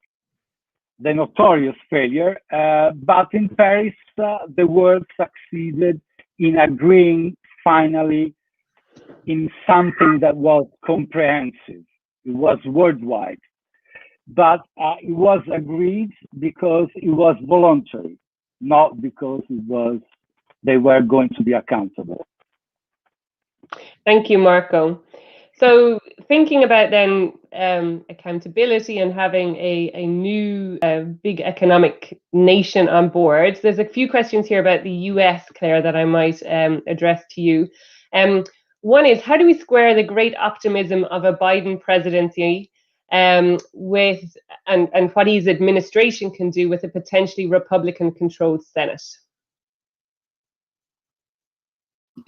the notorious failure, but in Paris, the world succeeded in agreeing finally in something that was comprehensive. It was worldwide, but it was agreed because it was voluntary, not because they were going to be accountable. Thank you, Marco. So thinking about then accountability and having a new big economic nation on board, there's a few questions here about the US, Claire, that I might address to you. One is, how do we square the great optimism of a Biden presidency with and what his administration can do with a potentially Republican-controlled Senate?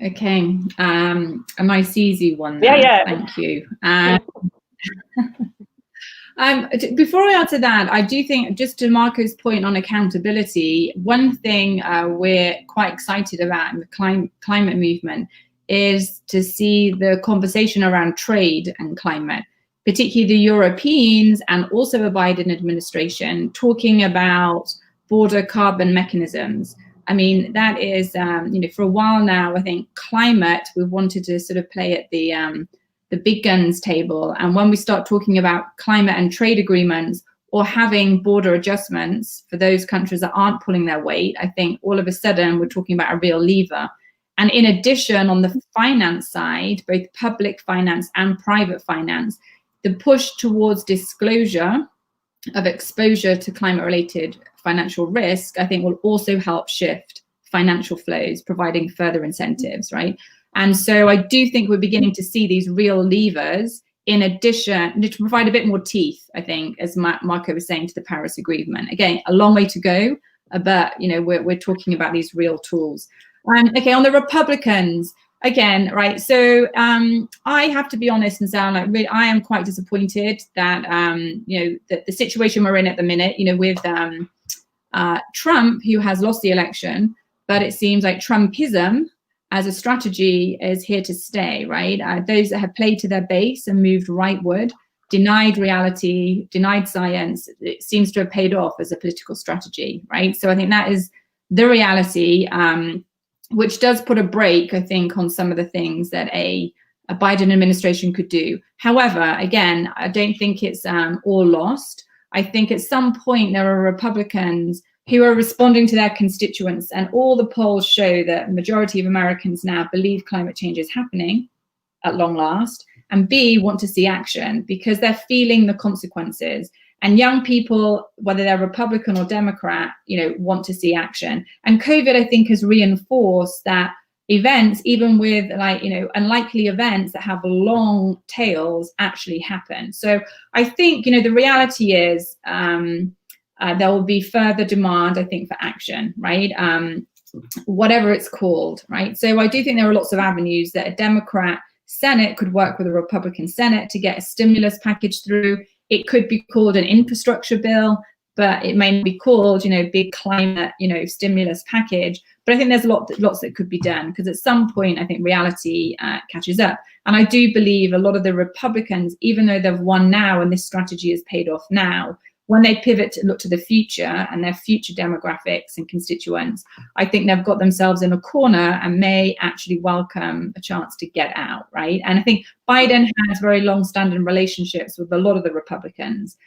Okay, a nice easy one there. Yeah. Thank you. Before I answer that, I do think, just to Marco's point on accountability, one thing we're quite excited about in the climate movement is to see the conversation around trade and climate, particularly the Europeans and also the Biden administration talking about border carbon mechanisms. I mean, that is, for a while now, I think climate, we've wanted to sort of play at the big guns table. And when we start talking about climate and trade agreements or having border adjustments for those countries that aren't pulling their weight, I think all of a sudden we're talking about a real lever. And in addition, on the finance side, both public finance and private finance, the push towards disclosure of exposure to climate-related financial risk, I think, will also help shift financial flows, providing further incentives, right? And so I do think we're beginning to see these real levers, in addition, to provide a bit more teeth, I think, as Marco was saying, to the Paris Agreement. Again, a long way to go, but we're talking about these real tools. Okay, on the Republicans, again, right? So I have to be honest and sound like I am quite disappointed that that the situation we're in at the minute, with Trump, who has lost the election, but it seems like Trumpism as a strategy is here to stay, right? Those that have played to their base and moved rightward, denied reality, denied science, it seems to have paid off as a political strategy, right? So I think that is the reality, which does put a brake, I think, on some of the things that a Biden administration could do. However, again, I don't think it's all lost. I think at some point there are Republicans who are responding to their constituents, and all the polls show that the majority of Americans now believe climate change is happening at long last, and B, want to see action because they're feeling the consequences. And young people, whether they're Republican or Democrat, want to see action. And COVID, I think, has reinforced that events, even with unlikely events that have long tails, actually happen. So I think, the reality is there will be further demand, I think, for action, right? Whatever it's called, right? So I do think there are lots of avenues that a Democrat Senate could work with a Republican Senate to get a stimulus package through. It could be called an infrastructure bill, but it may be called, big climate, stimulus package. But I think there's lots that could be done because at some point, I think reality catches up. And I do believe a lot of the Republicans, even though they've won now and this strategy has paid off now, when they pivot to look to the future and their future demographics and constituents, I think they've got themselves in a corner and may actually welcome a chance to get out, right? And I think Biden has very long-standing relationships with a lot of the Republicans,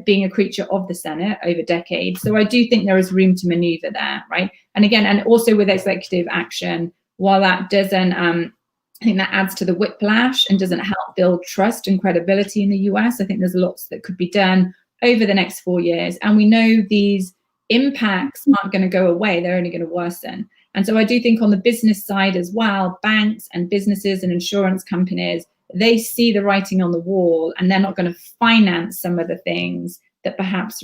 being a creature of the Senate over decades. So I do think there is room to maneuver there, right? And again, and also with executive action, while that doesn't, I think that adds to the whiplash and doesn't help build trust and credibility in the US, I think there's lots that could be done over the next 4 years. And we know these impacts aren't going to go away, they're only going to worsen. And so I do think on the business side as well, banks and businesses and insurance companies, they see the writing on the wall and they're not going to finance some of the things that perhaps,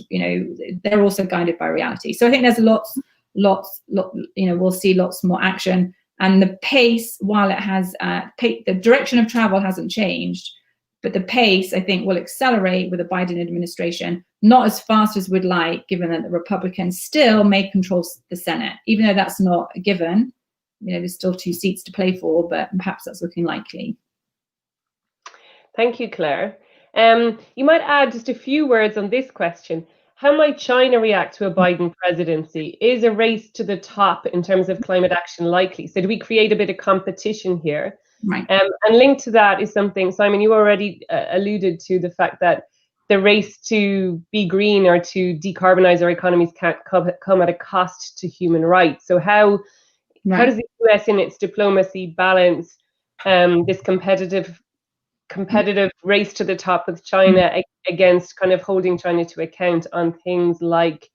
they're also guided by reality. So I think there's lots, we'll see lots more action. And the pace, while it has, the direction of travel hasn't changed, but the pace, I think, will accelerate with the Biden administration, not as fast as we'd like, given that the Republicans still may control the Senate, even though that's not a given. There's still 2 seats to play for, but perhaps that's looking likely. Thank you, Claire. You might add just a few words on this question. How might China react to a Biden presidency? Is a race to the top in terms of climate action likely? So do we create a bit of competition here? Right. And linked to that is something, Simon, you already alluded to the fact that the race to be green or to decarbonize our economies can't come at a cost to human rights. So how does the US in its diplomacy balance this competitive race to the top with China against kind of holding China to account on things like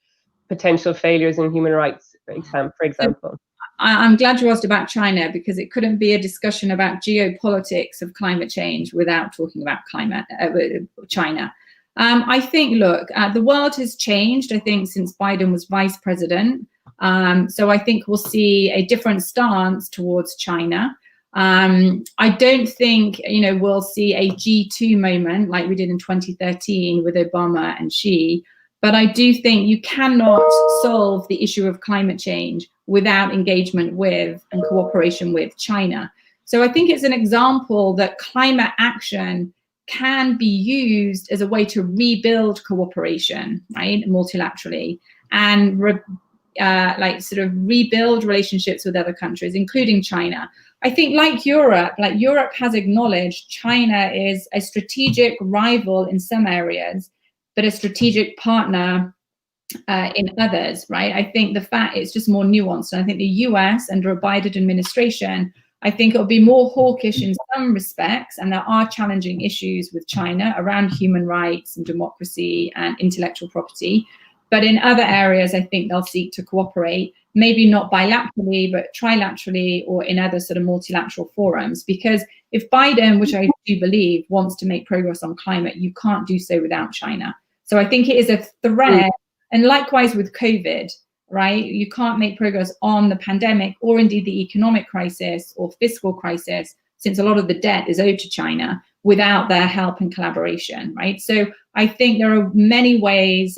potential failures in human rights, for example? I'm glad you asked about China, because it couldn't be a discussion about geopolitics of climate change without talking about China. I think, look, the world has changed, I think, since Biden was vice president. So I think we'll see a different stance towards China. I don't think, we'll see a G2 moment like we did in 2013 with Obama and Xi, but I do think you cannot solve the issue of climate change without engagement with and cooperation with China. So I think it's an example that climate action can be used as a way to rebuild cooperation, right, multilaterally, and rebuild relationships with other countries, including China. I think like Europe has acknowledged China is a strategic rival in some areas, but a strategic partner in others, right? I think the fact it's just more nuanced. And I think the US under a Biden administration, I think it'll be more hawkish in some respects. And there are challenging issues with China around human rights and democracy and intellectual property. But in other areas, I think they'll seek to cooperate, maybe not bilaterally, but trilaterally or in other sort of multilateral forums. Because if Biden, which I do believe, wants to make progress on climate, you can't do so without China. So I think it is a thread. And likewise with COVID, right? You can't make progress on the pandemic or indeed the economic crisis or fiscal crisis, since a lot of the debt is owed to China, without their help and collaboration, right? So I think there are many ways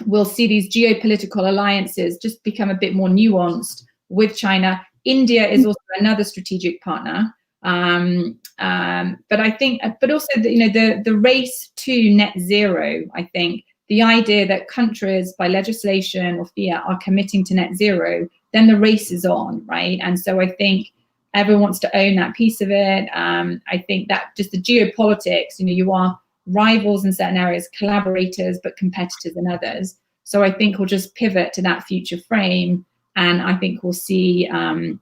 we'll see these geopolitical alliances just become a bit more nuanced with China. India is also another strategic partner. But I think, but also, the race to net zero, I think, the idea that countries by legislation or fiat are committing to net zero, then the race is on, right? And so I think everyone wants to own that piece of it. I think that just the geopolitics, you are rivals in certain areas, collaborators, but competitors in others. So I think we'll just pivot to that future frame, and I think we'll see some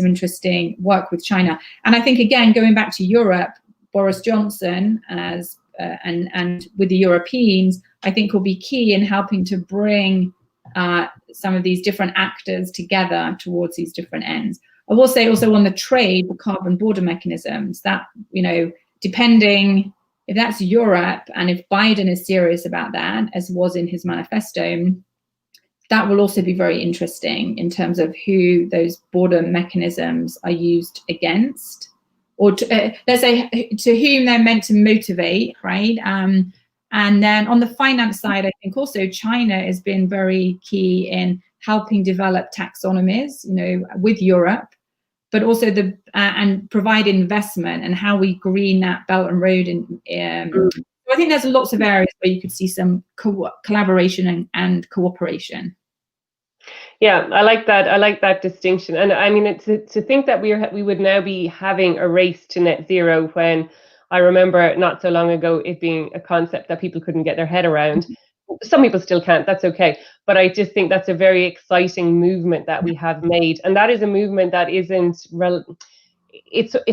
interesting work with China. And I think, again, going back to Europe, Boris Johnson and with the Europeans, I think will be key in helping to bring some of these different actors together towards these different ends. I will say also on the trade, the carbon border mechanisms, that, depending if that's Europe and if Biden is serious about that, as was in his manifesto, that will also be very interesting in terms of who those border mechanisms are used against, or let's say to whom they're meant to motivate, right? And then on the finance side, I think also China has been very key in helping develop taxonomies, with Europe, but also and provide investment and how we green that Belt and Road. So I think there's lots of areas where you could see some collaboration and cooperation. Yeah, I like that distinction. And I mean, to think that we would now be having a race to net zero, when I remember not so long ago it being a concept that people couldn't get their head around. Some people still can't, that's okay. But I just think that's a very exciting movement that we have made. And that is a movement that it's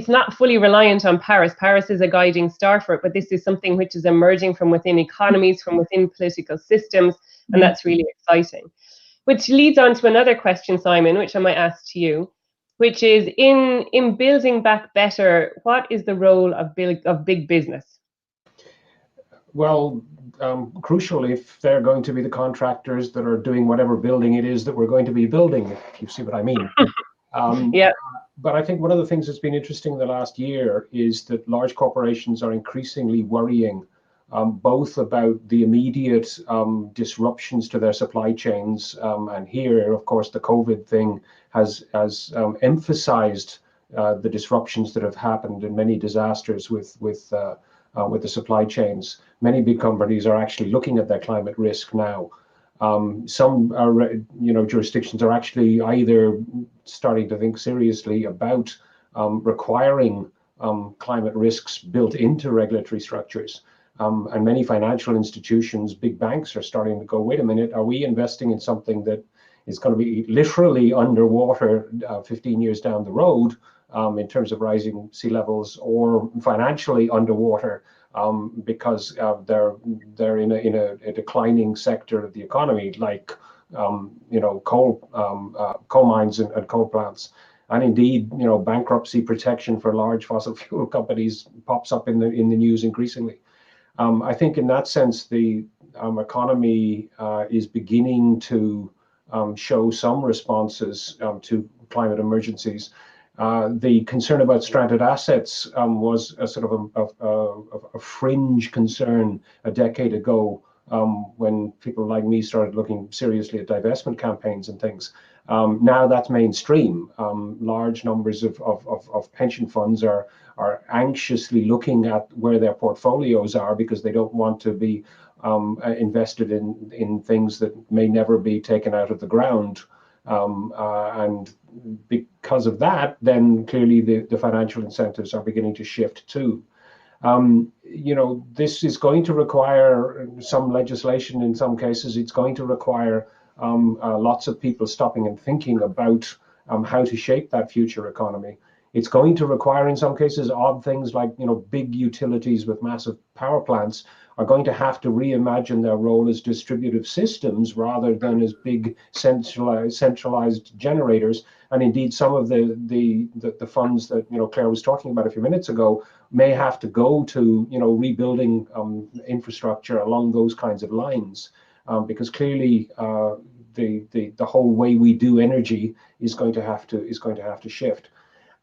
not fully reliant on Paris. Paris is a guiding star for it, but this is something which is emerging from within economies, from within political systems, and that's really exciting. Which leads on to another question, Simon, which I might ask to you, which is in building back better, what is the role of big business? Well, crucial if they're going to be the contractors that are doing whatever building it is that we're going to be building, if you see what I mean. Yeah. But I think one of the things that's been interesting in the last year is that large corporations are increasingly worrying both about the immediate disruptions to their supply chains. And here, of course, the COVID thing has emphasized the disruptions that have happened in many disasters with the supply chains. Many big companies are actually looking at their climate risk now. Some are, jurisdictions are actually either starting to think seriously about requiring climate risks built into regulatory structures. And many financial institutions, big banks, are starting to go, wait a minute, are we investing in something that is going to be literally underwater 15 years down the road in terms of rising sea levels, or financially underwater because they're in a declining sector of the economy, like coal mines and coal plants. And indeed, bankruptcy protection for large fossil fuel companies pops up in the news increasingly. I think in that sense, the economy is beginning to show some responses to climate emergencies. The concern about stranded assets was a sort of a fringe concern a decade ago when people like me started looking seriously at divestment campaigns and things. Now that's mainstream. Large numbers of pension funds are anxiously looking at where their portfolios are because they don't want to be invested in things that may never be taken out of the ground. And because of that, then clearly the financial incentives are beginning to shift too. This is going to require some legislation in some cases. It's going to require lots of people stopping and thinking about how to shape that future economy. It's going to require, in some cases, odd things like, big utilities with massive power plants are going to have to reimagine their role as distributive systems rather than as big centralized generators. And indeed, some of the funds that Claire was talking about a few minutes ago may have to go to rebuilding infrastructure along those kinds of lines, because clearly the whole way we do energy is going to have to shift.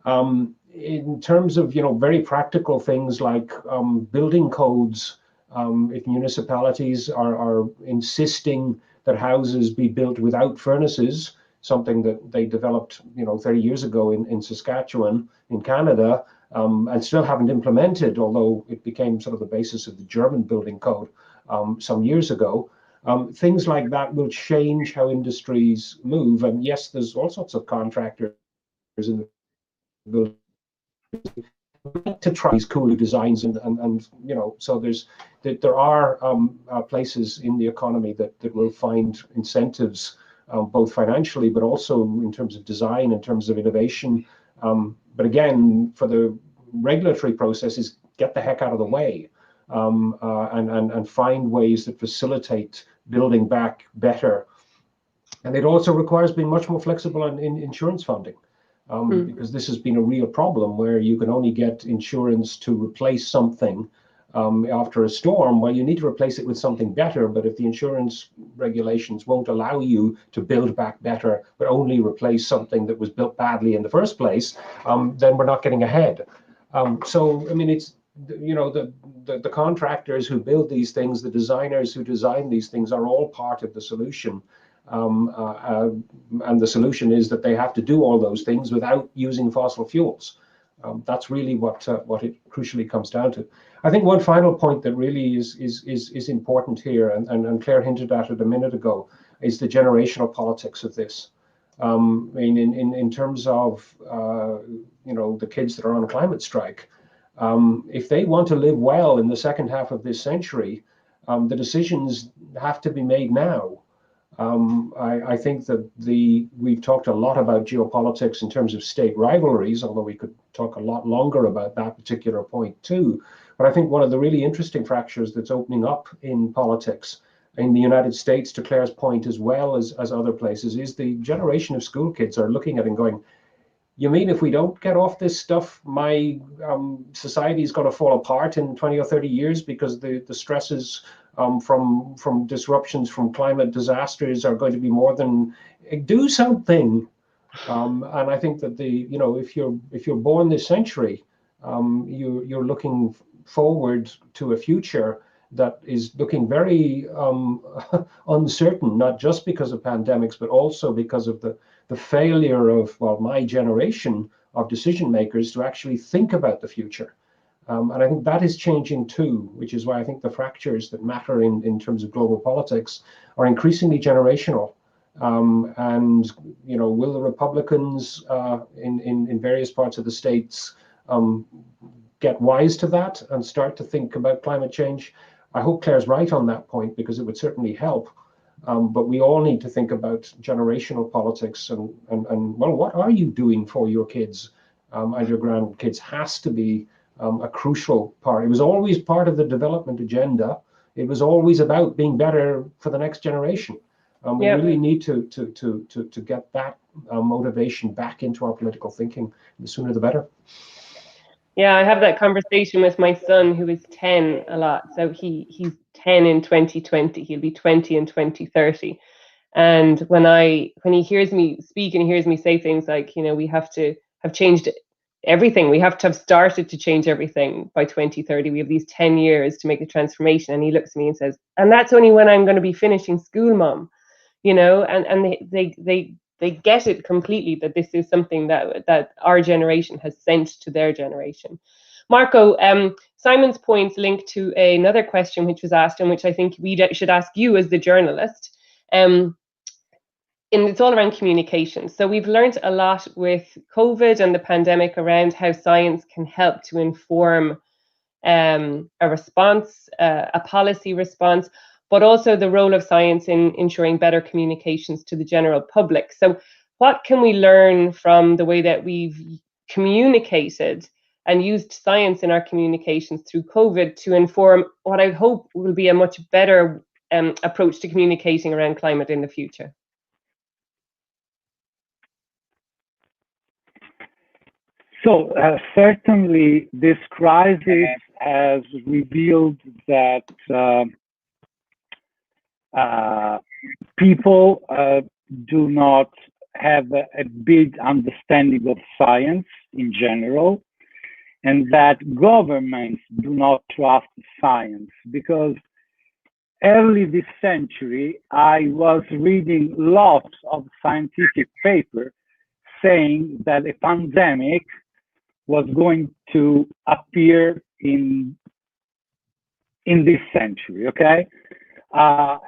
In terms of very practical things like building codes, if municipalities are insisting that houses be built without furnaces, something that they developed 30 years ago in Saskatchewan in Canada, and still haven't implemented, although it became sort of the basis of the German building code some years ago. Things like that will change how industries move. And yes, there's all sorts of contractors in the building to try these cool designs and so there are places in the economy that will find incentives both financially but also in terms of design, in terms of innovation. But again, for the regulatory processes, get the heck out of the way and find ways that facilitate building back better. And it also requires being much more flexible in insurance funding. Because this has been a real problem where you can only get insurance to replace something after a storm. Well, you need to replace it with something better, but if the insurance regulations won't allow you to build back better, but only replace something that was built badly in the first place, then we're not getting ahead. So, I mean, it's, the contractors who build these things, the designers who design these things are all part of the solution. And the solution is that they have to do all those things without using fossil fuels. That's really what it crucially comes down to. I think one final point that really is important here, and Claire hinted at it a minute ago, is the generational politics of this. I mean, in terms of the kids that are on climate strike, if they want to live well in the second half of this century, the decisions have to be made now. I think that we've talked a lot about geopolitics in terms of state rivalries, although we could talk a lot longer about that particular point too. But I think one of the really interesting fractures that's opening up in politics in the United States, to Claire's point, as well as other places, is the generation of school kids are looking at it and going, you mean if we don't get off this stuff, my society is going to fall apart in 20 or 30 years because the stresses from disruptions from climate disasters are going to be more than, do something. And I think that if you're born this century, you're looking forward to a future that is looking very uncertain, not just because of pandemics, but also because of the failure of, well, my generation of decision makers to actually think about the future. And I think that is changing too, which is why I think the fractures that matter in terms of global politics are increasingly generational. And will the Republicans in various parts of the states get wise to that and start to think about climate change? I hope Claire's right on that point, because it would certainly help. But we all need to think about generational politics and well, what are you doing for your kids and your grandkids has to be a crucial part. It was always part of the development agenda. It was always about being better for the next generation. We really need to get that motivation back into our political thinking. The sooner the better. Yeah, I have that conversation with my son, who is 10 a lot. So he's 10 in 2020. He'll be 20 in 2030. And when he hears me speak and he hears me say things like, we have to have changed everything. We have to have started to change everything by 2030. We have these 10 years to make the transformation. And he looks at me and says, and that's only when I'm going to be finishing school, Mom. And they get it completely, that this is something that our generation has sent to their generation. Marco, Simon's points link to another question which was asked, and which I think we should ask you as the journalist. And it's all around communication. So we've learned a lot with COVID and the pandemic around how science can help to inform a response, a policy response, but also the role of science in ensuring better communications to the general public. So what can we learn from the way that we've communicated and used science in our communications through COVID to inform what I hope will be a much better approach to communicating around climate in the future? So certainly this crisis has revealed that people do not have a big understanding of science in general, and that governments do not trust science. Because early this century, I was reading lots of scientific papers saying that a pandemic was going to appear in this century, okay?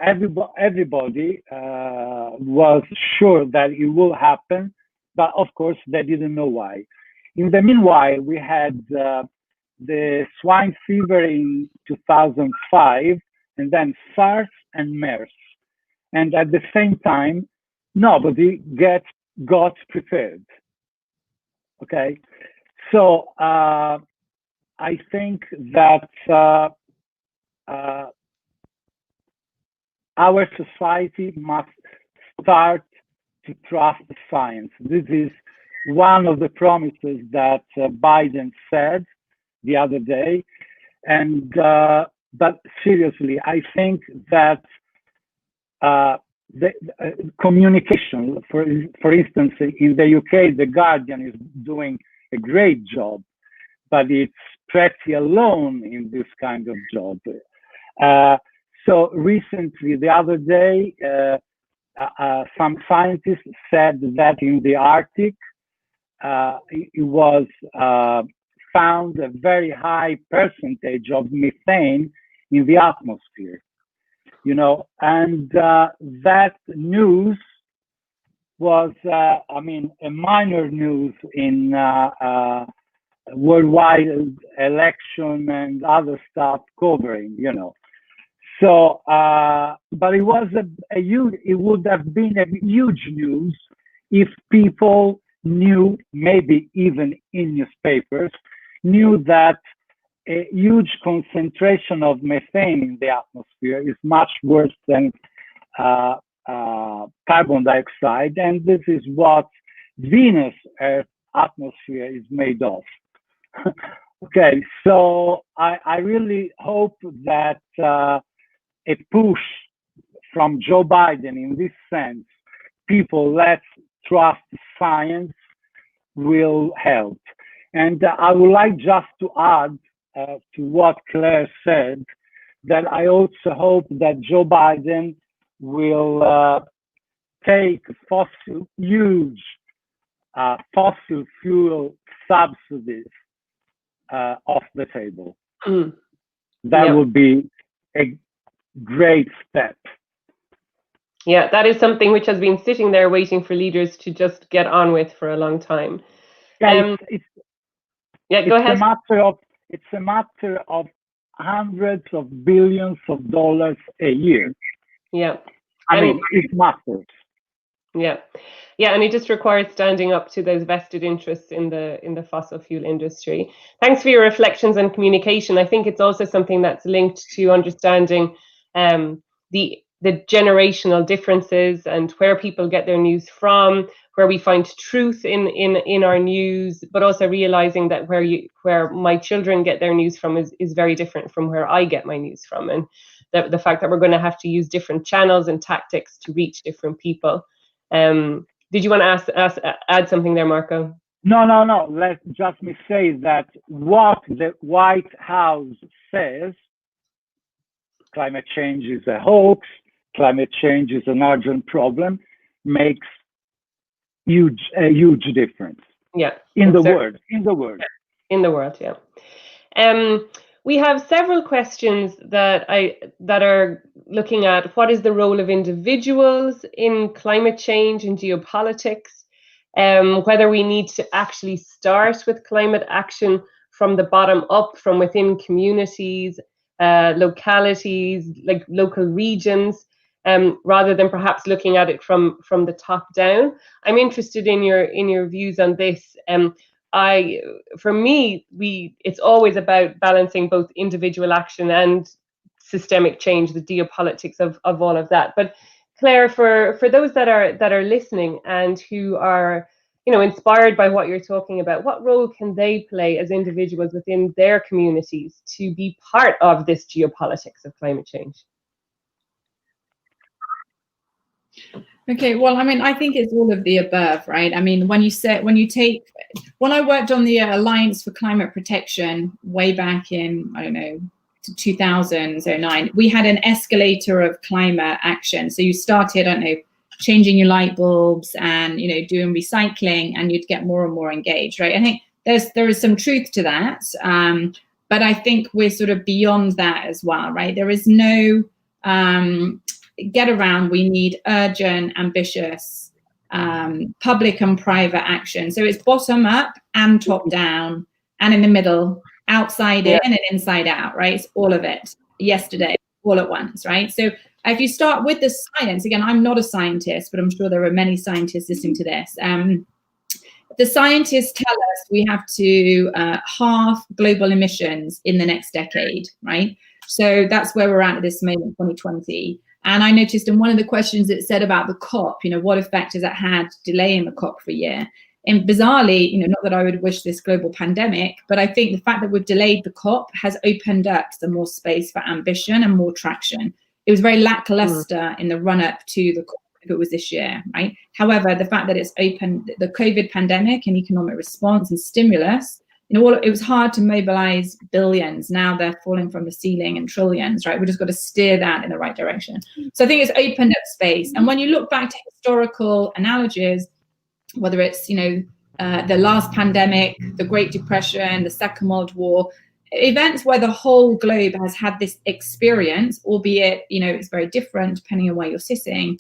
Everybody was sure that it will happen, but of course they didn't know why. In the meanwhile, we had the swine fever in 2005, and then SARS and MERS. And at the same time, nobody got prepared, okay? So I think that our society must start to trust science. This is one of the promises that Biden said the other day. And but seriously, I think that the communication, for instance, in the UK, The Guardian is doing a great job, but it's pretty alone in this kind of job. So recently, the other day, some scientists said that in the Arctic, it was found a very high percentage of methane in the atmosphere, and that news was, I mean, a minor news in worldwide election and other stuff covering, So, but it was it would have been a huge news if people knew, maybe even in newspapers, knew that a huge concentration of methane in the atmosphere is much worse than carbon dioxide, and this is what Venus' Earth atmosphere is made of. Okay, so I really hope that a push from Joe Biden in this sense, people, let's trust science will help. And I would like just to add to what Claire said, that I also hope that Joe Biden will take huge fossil fuel subsidies off the table. That would be a great step. Yeah, that is something which has been sitting there waiting for leaders to just get on with for a long time. Yeah, go ahead. It's a matter of hundreds of billions of dollars a year. Yeah. I mean, it matters. Yeah. Yeah, and it just requires standing up to those vested interests in the fossil fuel industry. Thanks for your reflections on communication. I think it's also something that's linked to understanding the generational differences and where people get their news from, where we find truth in our news, but also realizing that where my children get their news from is very different from where I get my news from, and the fact that we're going to have to use different channels and tactics to reach different people. Did you want to add something there, Marco? No. Let just me say that what the White House says, climate change is a hoax, climate change is an urgent problem, makes a huge difference. Yeah. In the world. Yeah. We have several questions that are looking at what is the role of individuals in climate change and geopolitics, whether we need to actually start with climate action from the bottom up, from within communities, localities, like local regions, rather than perhaps looking at it from the top down. I'm interested in your views on this. For me, it's always about balancing both individual action and systemic change, the geopolitics of all of that. But Claire, for those that are listening and who are, inspired by what you're talking about, what role can they play as individuals within their communities to be part of this geopolitics of climate change? Okay, well, I mean, I think it's all of the above, right? I mean, when I worked on the Alliance for Climate Protection way back in, I don't know, 2009, we had an escalator of climate action. So you started, I don't know, changing your light bulbs and, doing recycling, and you'd get more and more engaged, right? I think there is some truth to that. But I think we're sort of beyond that as well, right? There is no get around. We need urgent, ambitious public and private action. So it's bottom up and top down and in the middle, outside in and inside out, right? It's all of it yesterday, all at once, right? So if you start with the science, again, I'm not a scientist, but I'm sure there are many scientists listening to this. The scientists tell us we have to halve global emissions in the next decade, right? So that's where we're at this moment, 2020. And I noticed in one of the questions it said about the COP, what effect has that had delaying the COP for a year? And bizarrely, not that I would wish this global pandemic, but I think the fact that we've delayed the COP has opened up some more space for ambition and more traction. It was very lackluster in the run-up to the COP if it was this year, right? However, the fact that it's opened, the COVID pandemic and economic response and stimulus, it was hard to mobilize billions. Now they're falling from the ceiling and trillions, right? We just got to steer that in the right direction. So I think it's opened up space. And when you look back to historical analogies, whether it's, the last pandemic, the Great Depression, the Second World War, events where the whole globe has had this experience, albeit, it's very different depending on where you're sitting,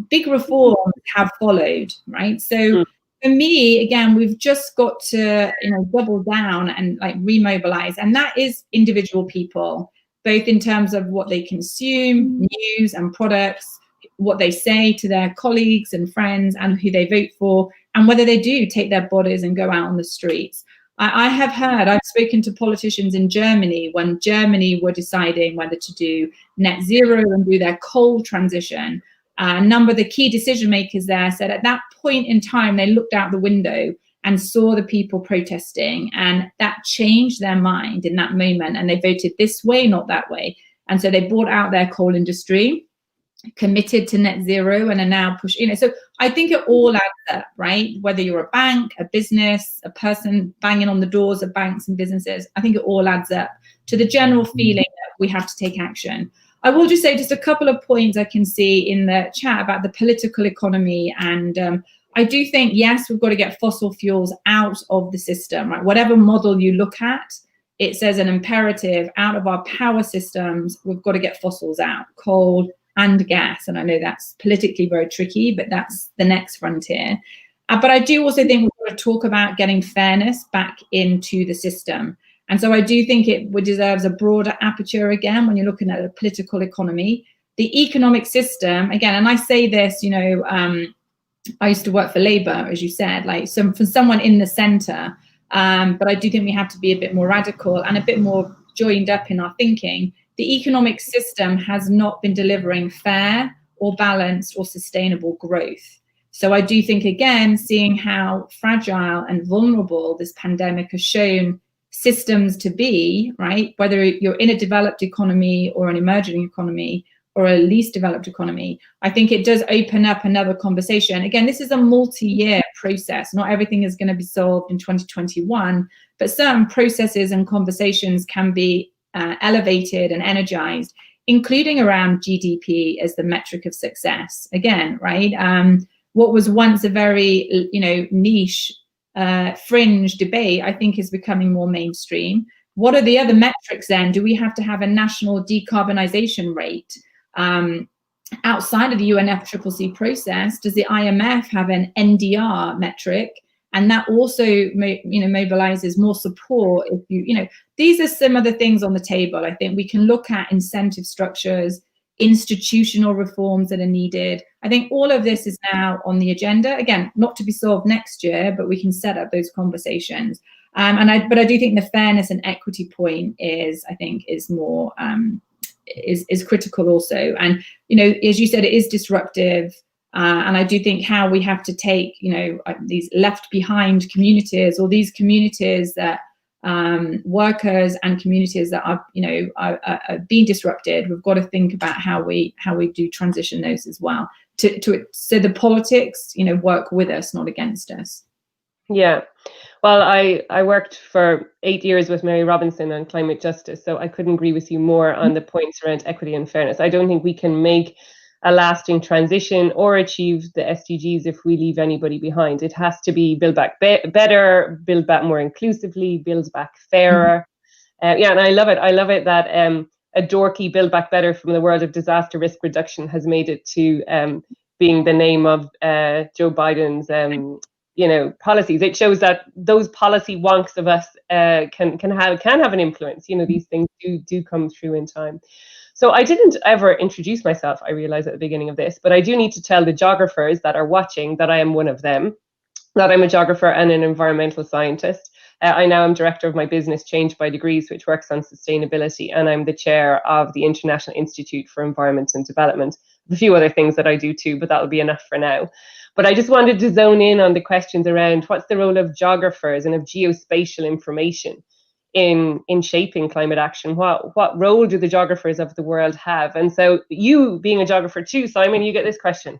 big reforms have followed, right? So for me, again, we've just got to, double down and remobilize. And that is individual people, both in terms of what they consume, news and products, what they say to their colleagues and friends and who they vote for, and whether they do take their bodies and go out on the streets. I've spoken to politicians in Germany when Germany were deciding whether to do net zero and do their coal transition. A number of the key decision makers there said at that point in time, they looked out the window and saw the people protesting, and that changed their mind in that moment. And they voted this way, not that way. And so they bought out their coal industry. committed to net zero and are now pushing, so I think it all adds up, right? Whether you're a bank, a business, a person banging on the doors of banks and businesses, I think it all adds up to the general feeling that we have to take action. I will just say just a couple of points I can see in the chat about the political economy, and I do think, yes, we've got to get fossil fuels out of the system, right? Whatever model you look at, it says an imperative out of our power systems, we've got to get fossils out, coal and gas. And I know that's politically very tricky, but that's the next frontier. But I do also think we've got to talk about getting fairness back into the system. And so I do think it deserves a broader aperture again when you're looking at a political economy. The economic system, again, and I say this, you know, I used to work for Labour, as you said, like for someone in the centre, but I do think we have to be a bit more radical and a bit more joined up in our thinking. The economic system has not been delivering fair or balanced or sustainable growth. So I do think, again, seeing how fragile and vulnerable this pandemic has shown systems to be, right, whether you're in a developed economy or an emerging economy or a least developed economy, I think it does open up another conversation. Again, this is a multi-year process. Not everything is going to be solved in 2021, but certain processes and conversations can be elevated and energized, including around GDP as the metric of success. Again, right? What was once a very, you know, niche, fringe debate, I think is becoming more mainstream. What are the other metrics then? Do we have to have a national decarbonization rate? Outside of the UNFCCC process, does the IMF have an NDR metric? And that also, you know, mobilizes more support. If you know, these are some of the things on the table. I think we can look at incentive structures, institutional reforms that are needed. I think all of this is now on the agenda. Again, not to be solved next year, but we can set up those conversations. But I do think the fairness and equity point is, I think, is more is critical also. And you know, as you said, it is disruptive. And I do think how we have to take, you know, these left behind communities, or these communities that workers and communities that are, you know, are being disrupted. We've got to think about how we do transition those as well. So the politics, you know, work with us, not against us. Yeah. Well, I worked for 8 years with Mary Robinson on climate justice, so I couldn't agree with you more on the points around equity and fairness. I don't think we can make a lasting transition or achieve the SDGs if we leave anybody behind. It has to be build back better, build back more inclusively, build back fairer. Yeah, and I love it. I love it that a dorky build back better from the world of disaster risk reduction has made it to being the name of Joe Biden's you know, policies. It shows that those policy wonks of us can have an influence. You know, these things do come through in time. So I didn't ever introduce myself, I realized at the beginning of this, but I do need to tell the geographers that are watching that I am one of them, that I'm a geographer and an environmental scientist. I now am director of my business Change by Degrees, which works on sustainability, and I'm the chair of the International Institute for Environment and Development. A few other things that I do too, but that'll be enough for now. But I just wanted to zone in on the questions around what's the role of geographers and of geospatial information in shaping climate action. What role do the geographers of the world have? And so you being a geographer too, Simon, you get this question.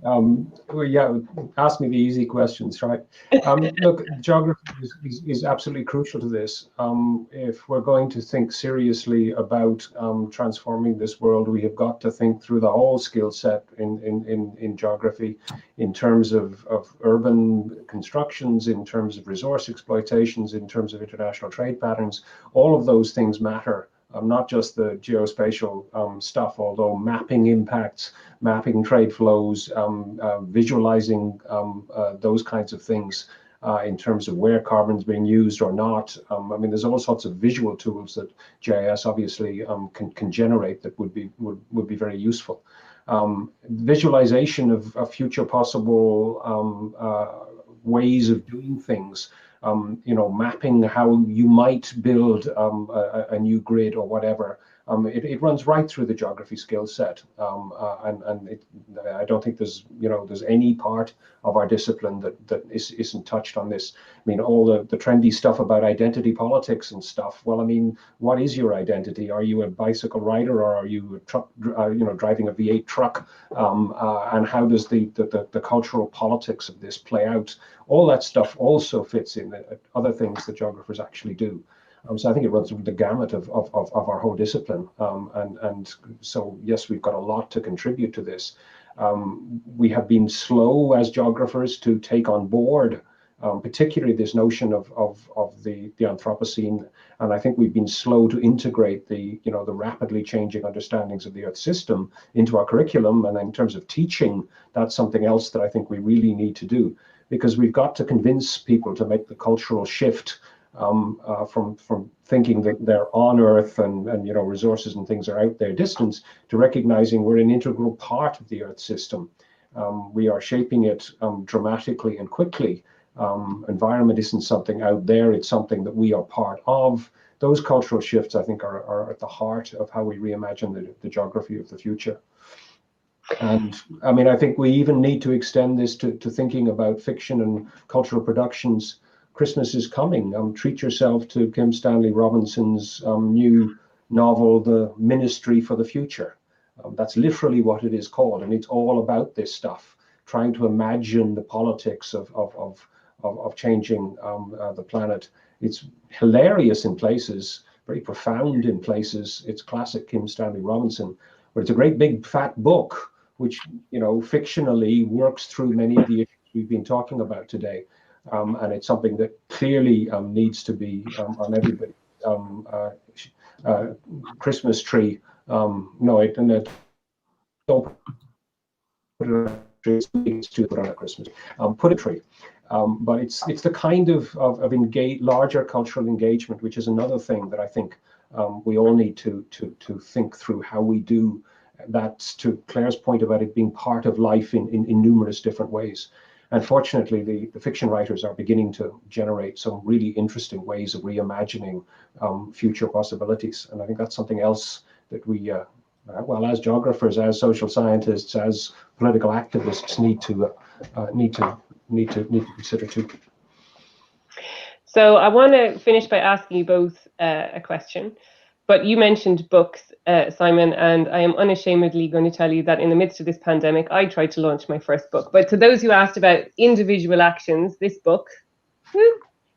Well, yeah, ask me the easy questions, right? Look, geography is absolutely crucial to this. If we're going to think seriously about transforming this world, we have got to think through the whole skill set in geography, in terms of urban constructions, in terms of resource exploitations, in terms of international trade patterns. All of those things matter. Not just the geospatial stuff, although mapping impacts, mapping trade flows, visualizing those kinds of things in terms of where carbon's being used or not. I mean, there's all sorts of visual tools that GIS obviously can generate that would be very useful. Visualization of future possible ways of doing things. You know, mapping how you might build a new grid or whatever. It runs right through the geography skill set, I don't think there's any part of our discipline that isn't touched on this. I mean, all the trendy stuff about identity politics and stuff. Well, I mean, what is your identity? Are you a bicycle rider, or are you a truck, driving a V8 truck? And how does the cultural politics of this play out? All that stuff also fits in other things that geographers actually do. So I think it runs the gamut of our whole discipline. And so, yes, we've got a lot to contribute to this. We have been slow as geographers to take on board, particularly this notion of the Anthropocene. And I think we've been slow to integrate the rapidly changing understandings of the Earth system into our curriculum. And in terms of teaching, that's something else that I think we really need to do, because we've got to convince people to make the cultural shift from thinking that they're on Earth and resources and things are out there distance, to recognizing we're an integral part of the Earth system. We are shaping it dramatically and quickly. Environment isn't something out there, it's something that we are part of. Those cultural shifts, I think, are at the heart of how we reimagine the geography of the future. And I mean, I think we even need to extend this to thinking about fiction and cultural productions. Christmas is coming. Treat yourself to Kim Stanley Robinson's new novel, The Ministry for the Future. That's literally what it is called, and it's all about this stuff, trying to imagine the politics of changing the planet. It's hilarious in places, very profound in places. It's classic Kim Stanley Robinson, but it's a great big fat book, which fictionally works through many of the issues we've been talking about today. And it's something that clearly needs to be on everybody's Christmas tree. Don't put it on a tree. It's to put on a Christmas tree. Put a tree. But it's the kind of larger cultural engagement, which is another thing that I think we all need to think through how we do. That's to Claire's point about it being part of life in numerous different ways. Unfortunately, the fiction writers are beginning to generate some really interesting ways of reimagining future possibilities. And I think that's something else that we, as geographers, as social scientists, as political activists, need to consider too. So I want to finish by asking you both a question. But you mentioned books, Simon, and I am unashamedly going to tell you that in the midst of this pandemic, I tried to launch my first book. But to those who asked about individual actions, this book,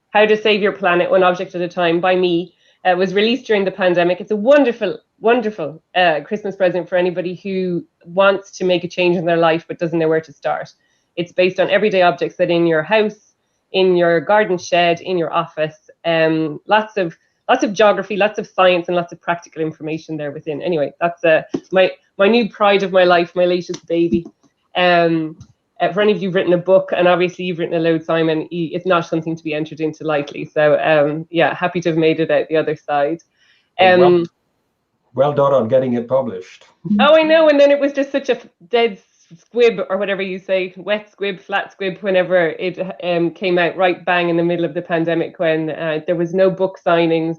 How to Save Your Planet One Object at a Time by me, was released during the pandemic. It's a wonderful, wonderful Christmas present for anybody who wants to make a change in their life but doesn't know where to start. It's based on everyday objects that in your house, in your garden shed, in your office, lots of geography, lots of science, and lots of practical information there within. Anyway, that's my new pride of my life, my latest baby. For any of you who've written a book, and obviously you've written a load, Simon, it's not something to be entered into lightly. So yeah, happy to have made it out the other side. Well done on getting it published. Oh, I know, and then it was just such a dead squib, or whatever you say, wet squib, flat squib, whenever it came out, right bang in the middle of the pandemic, when there was no book signings,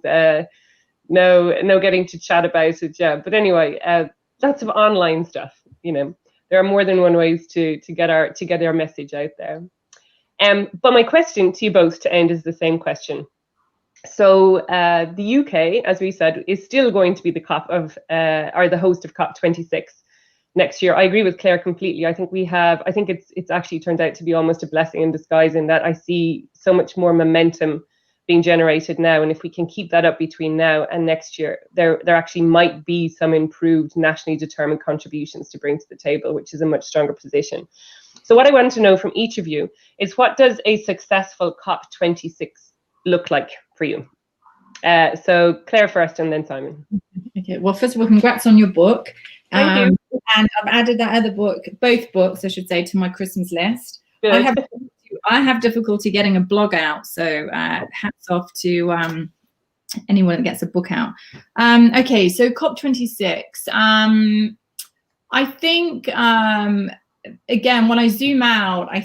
no getting to chat about it. Yeah, but anyway, lots of online stuff. There are more than one ways to get our message out there. But my question to you both to end is the same question. So the UK, as we said, is still going to be the host of COP26 next year. I agree with Claire completely. I think it's actually turned out to be almost a blessing in disguise, in that I see so much more momentum being generated now, and if we can keep that up between now and next year, there actually might be some improved nationally determined contributions to bring to the table, which is a much stronger position. So what I want to know from each of you is, what does a successful COP26 look like for you? So Claire first, and then Simon. Okay, well, first of all, congrats on your book. Thank you. And I've added that other book, both books, I should say, to my Christmas list. Good. I have difficulty getting a blog out, so hats off to anyone that gets a book out. Okay, so COP26. I think, again, when I zoom out, I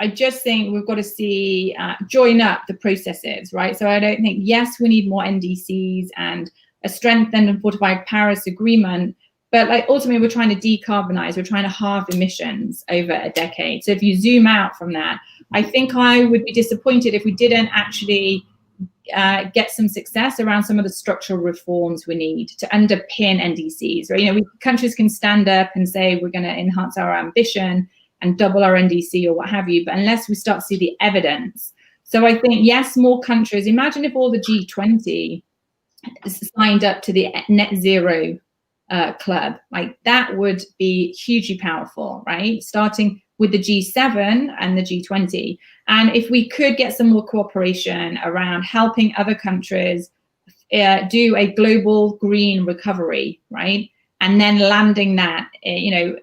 just think we've got to see join up the processes, right? So I don't think, yes, we need more NDCs, and a strengthened and fortified Paris Agreement. But like ultimately, we're trying to decarbonize, we're trying to halve emissions over a decade. So if you zoom out from that, I think I would be disappointed if we didn't actually get some success around some of the structural reforms we need to underpin NDCs. Right? You know, countries can stand up and say we're going to enhance our ambition and double our NDC or what have you, but unless we start to see the evidence. So I think, yes, more countries. Imagine if all the G20 signed up to the net zero club, like that would be hugely powerful, right? Starting with the G7 and the G20. And if we could get some more cooperation around helping other countries do a global green recovery, right? And then landing that, you know,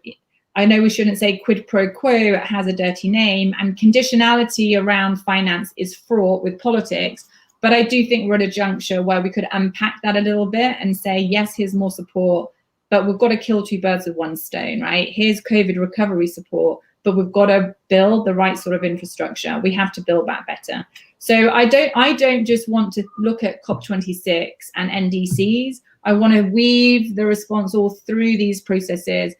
I know we shouldn't say quid pro quo, it has a dirty name, and conditionality around finance is fraught with politics. But I do think we're at a juncture where we could unpack that a little bit and say, yes, here's more support, but we've got to kill two birds with one stone, right? Here's COVID recovery support, but we've got to build the right sort of infrastructure. We have to build that better. So I don't just want to look at COP26 and NDCs. I want to weave the response all through these processes.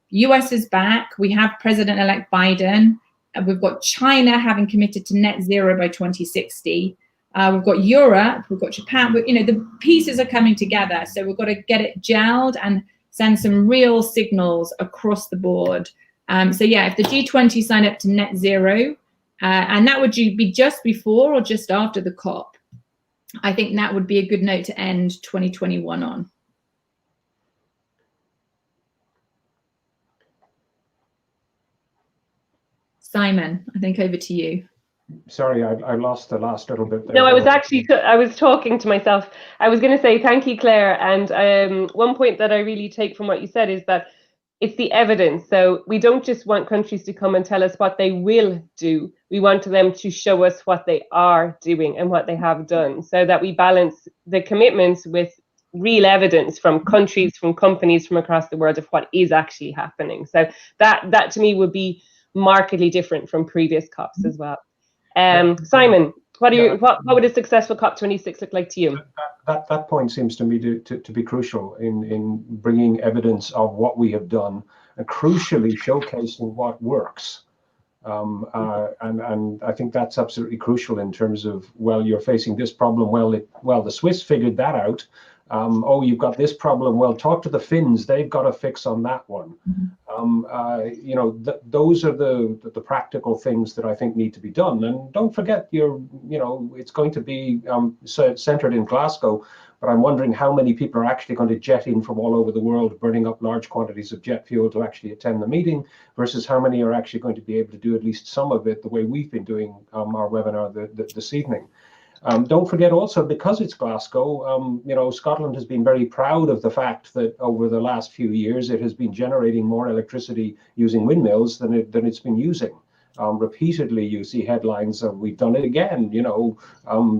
US is back. We have President-elect Biden. We've got China having committed to net zero by 2060. We've got Europe, we've got Japan, but, you know, the pieces are coming together. So we've got to get it gelled and send some real signals across the board. So yeah, if the G20 sign up to net zero, and that would be just before or just after the COP, I think that would be a good note to end 2021 on. Simon, I think over to you. Sorry, I lost the last little bit there. No, I was talking to myself. I was going to say thank you, Claire. And one point that I really take from what you said is that it's the evidence. So we don't just want countries to come and tell us what they will do. We want them to show us what they are doing and what they have done, so that we balance the commitments with real evidence from countries, from companies from across the world of what is actually happening. So that to me would be markedly different from previous COPs as well. Simon, what would a successful COP26 look like to you? That point seems to me to be crucial in bringing evidence of what we have done and crucially showcasing what works. And I think that's absolutely crucial in terms of, well, you're facing this problem. Well, the Swiss figured that out. Oh, you've got this problem. Well, talk to the Finns. They've got a fix on that one. You know, those are the practical things that I think need to be done. And don't forget, it's going to be centered in Glasgow, but I'm wondering how many people are actually going to jet in from all over the world, burning up large quantities of jet fuel to actually attend the meeting, versus how many are actually going to be able to do at least some of it the way we've been doing our webinar this evening. Don't forget also, because it's Glasgow, Scotland has been very proud of the fact that over the last few years it has been generating more electricity using windmills than it's been using. Repeatedly you see headlines of we've done it again.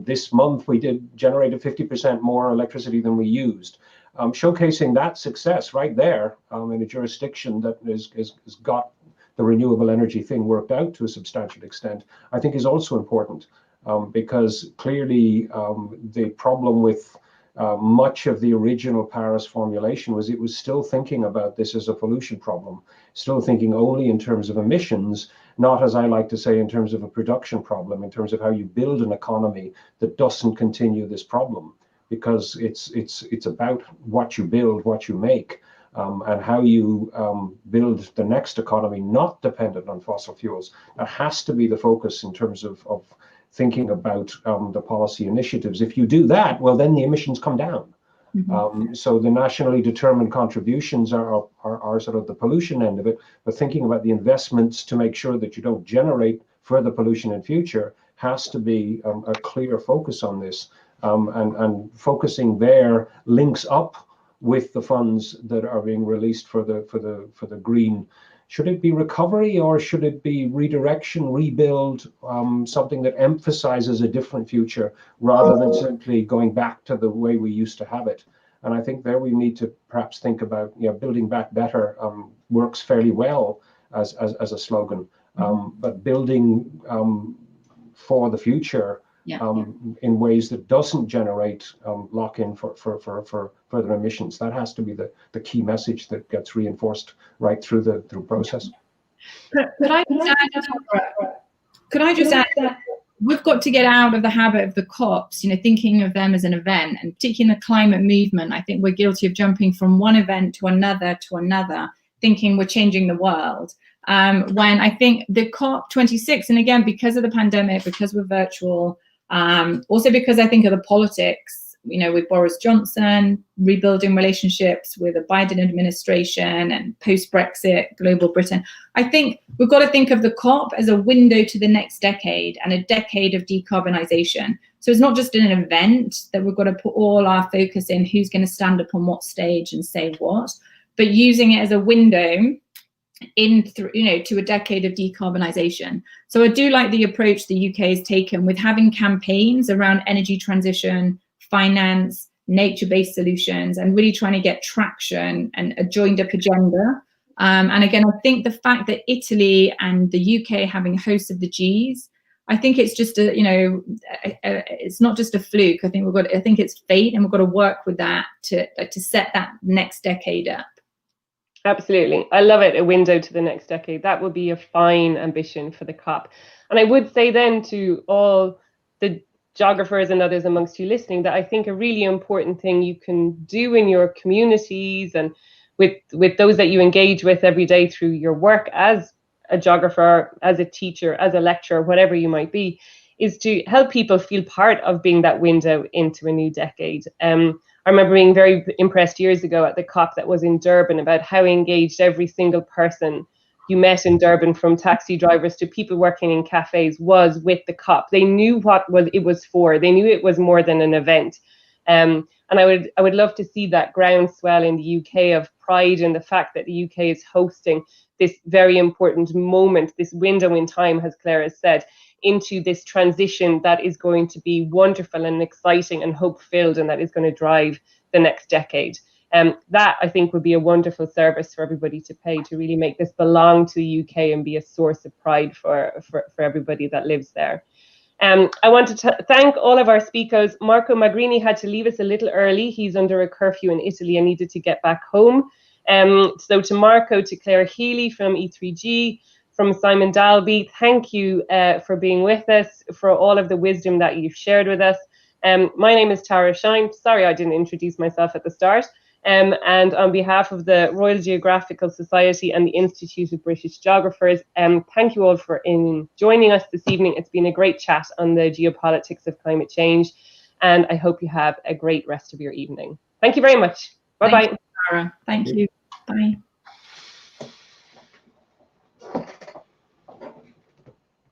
This month we generated 50% more electricity than we used. Showcasing that success right there in a jurisdiction that has got the renewable energy thing worked out to a substantial extent, I think is also important. Because clearly the problem with much of the original Paris formulation was it was still thinking about this as a pollution problem, still thinking only in terms of emissions, not, as I like to say, in terms of a production problem, in terms of how you build an economy that doesn't continue this problem, because it's about what you build, what you make, and how you build the next economy not dependent on fossil fuels. That has to be the focus in terms of thinking about the policy initiatives. If you do that, well, then the emissions come down. So the nationally determined contributions are sort of the pollution end of it, but thinking about the investments to make sure that you don't generate further pollution in future has to be a clear focus on this. And focusing there links up with the funds that are being released for the green. Should it be recovery, or should it be redirection, rebuild, something that emphasizes a different future rather than simply going back to the way we used to have it? And I think there we need to perhaps think about, building back better works fairly well as a slogan, but building for the future in ways that doesn't generate lock-in for further emissions. That has to be the key message that gets reinforced right through the process. Could I just add, we've got to get out of the habit of the COPs, thinking of them as an event, and particularly in the climate movement. I think we're guilty of jumping from one event to another, thinking we're changing the world. When I think the COP26, and again, because of the pandemic, because we're virtual, also because I think of the politics, with Boris Johnson, rebuilding relationships with the Biden administration and post-Brexit, global Britain. I think we've got to think of the COP as a window to the next decade and a decade of decarbonisation. So it's not just an event that we've got to put all our focus in who's going to stand up on what stage and say what, but using it as a window to a decade of decarbonisation. So I do like the approach the UK has taken with having campaigns around energy transition, finance, nature-based solutions, and really trying to get traction and a joined-up agenda. And again, I think the fact that Italy and the UK having hosts of the Gs, I think it's just it's not just a fluke. I think it's fate, and we've got to work with that to set that next decade up. Absolutely. I love it. A window to the next decade. That would be a fine ambition for the COP. And I would say then to all the geographers and others amongst you listening that I think a really important thing you can do in your communities and with those that you engage with every day through your work as a geographer, as a teacher, as a lecturer, whatever you might be, is to help people feel part of being that window into a new decade. I remember being very impressed years ago at the COP that was in Durban about how engaged every single person you met in Durban, from taxi drivers to people working in cafes, was with the COP. They knew what it was for. They knew it was more than an event. And I would love to see that groundswell in the UK of pride in the fact that the UK is hosting this very important moment, this window in time, as Claire has said, into this transition that is going to be wonderful and exciting and hope-filled, and that is going to drive the next decade. That, I think, would be a wonderful service for everybody to pay, to really make this belong to the UK and be a source of pride for everybody that lives there. I want to thank all of our speakers. Marco Magrini had to leave us a little early. He's under a curfew in Italy and needed to get back home. So to Marco, to Claire Healy from E3G, from Simon Dalby, thank you for being with us, for all of the wisdom that you've shared with us. My name is Tara Shine. Sorry I didn't introduce myself at the start. And on behalf of the Royal Geographical Society and the Institute of British Geographers, thank you all for joining us this evening. It's been a great chat on the geopolitics of climate change, and I hope you have a great rest of your evening. Thank you very much. Bye-bye. Thank you, Sarah. Thank you. Bye.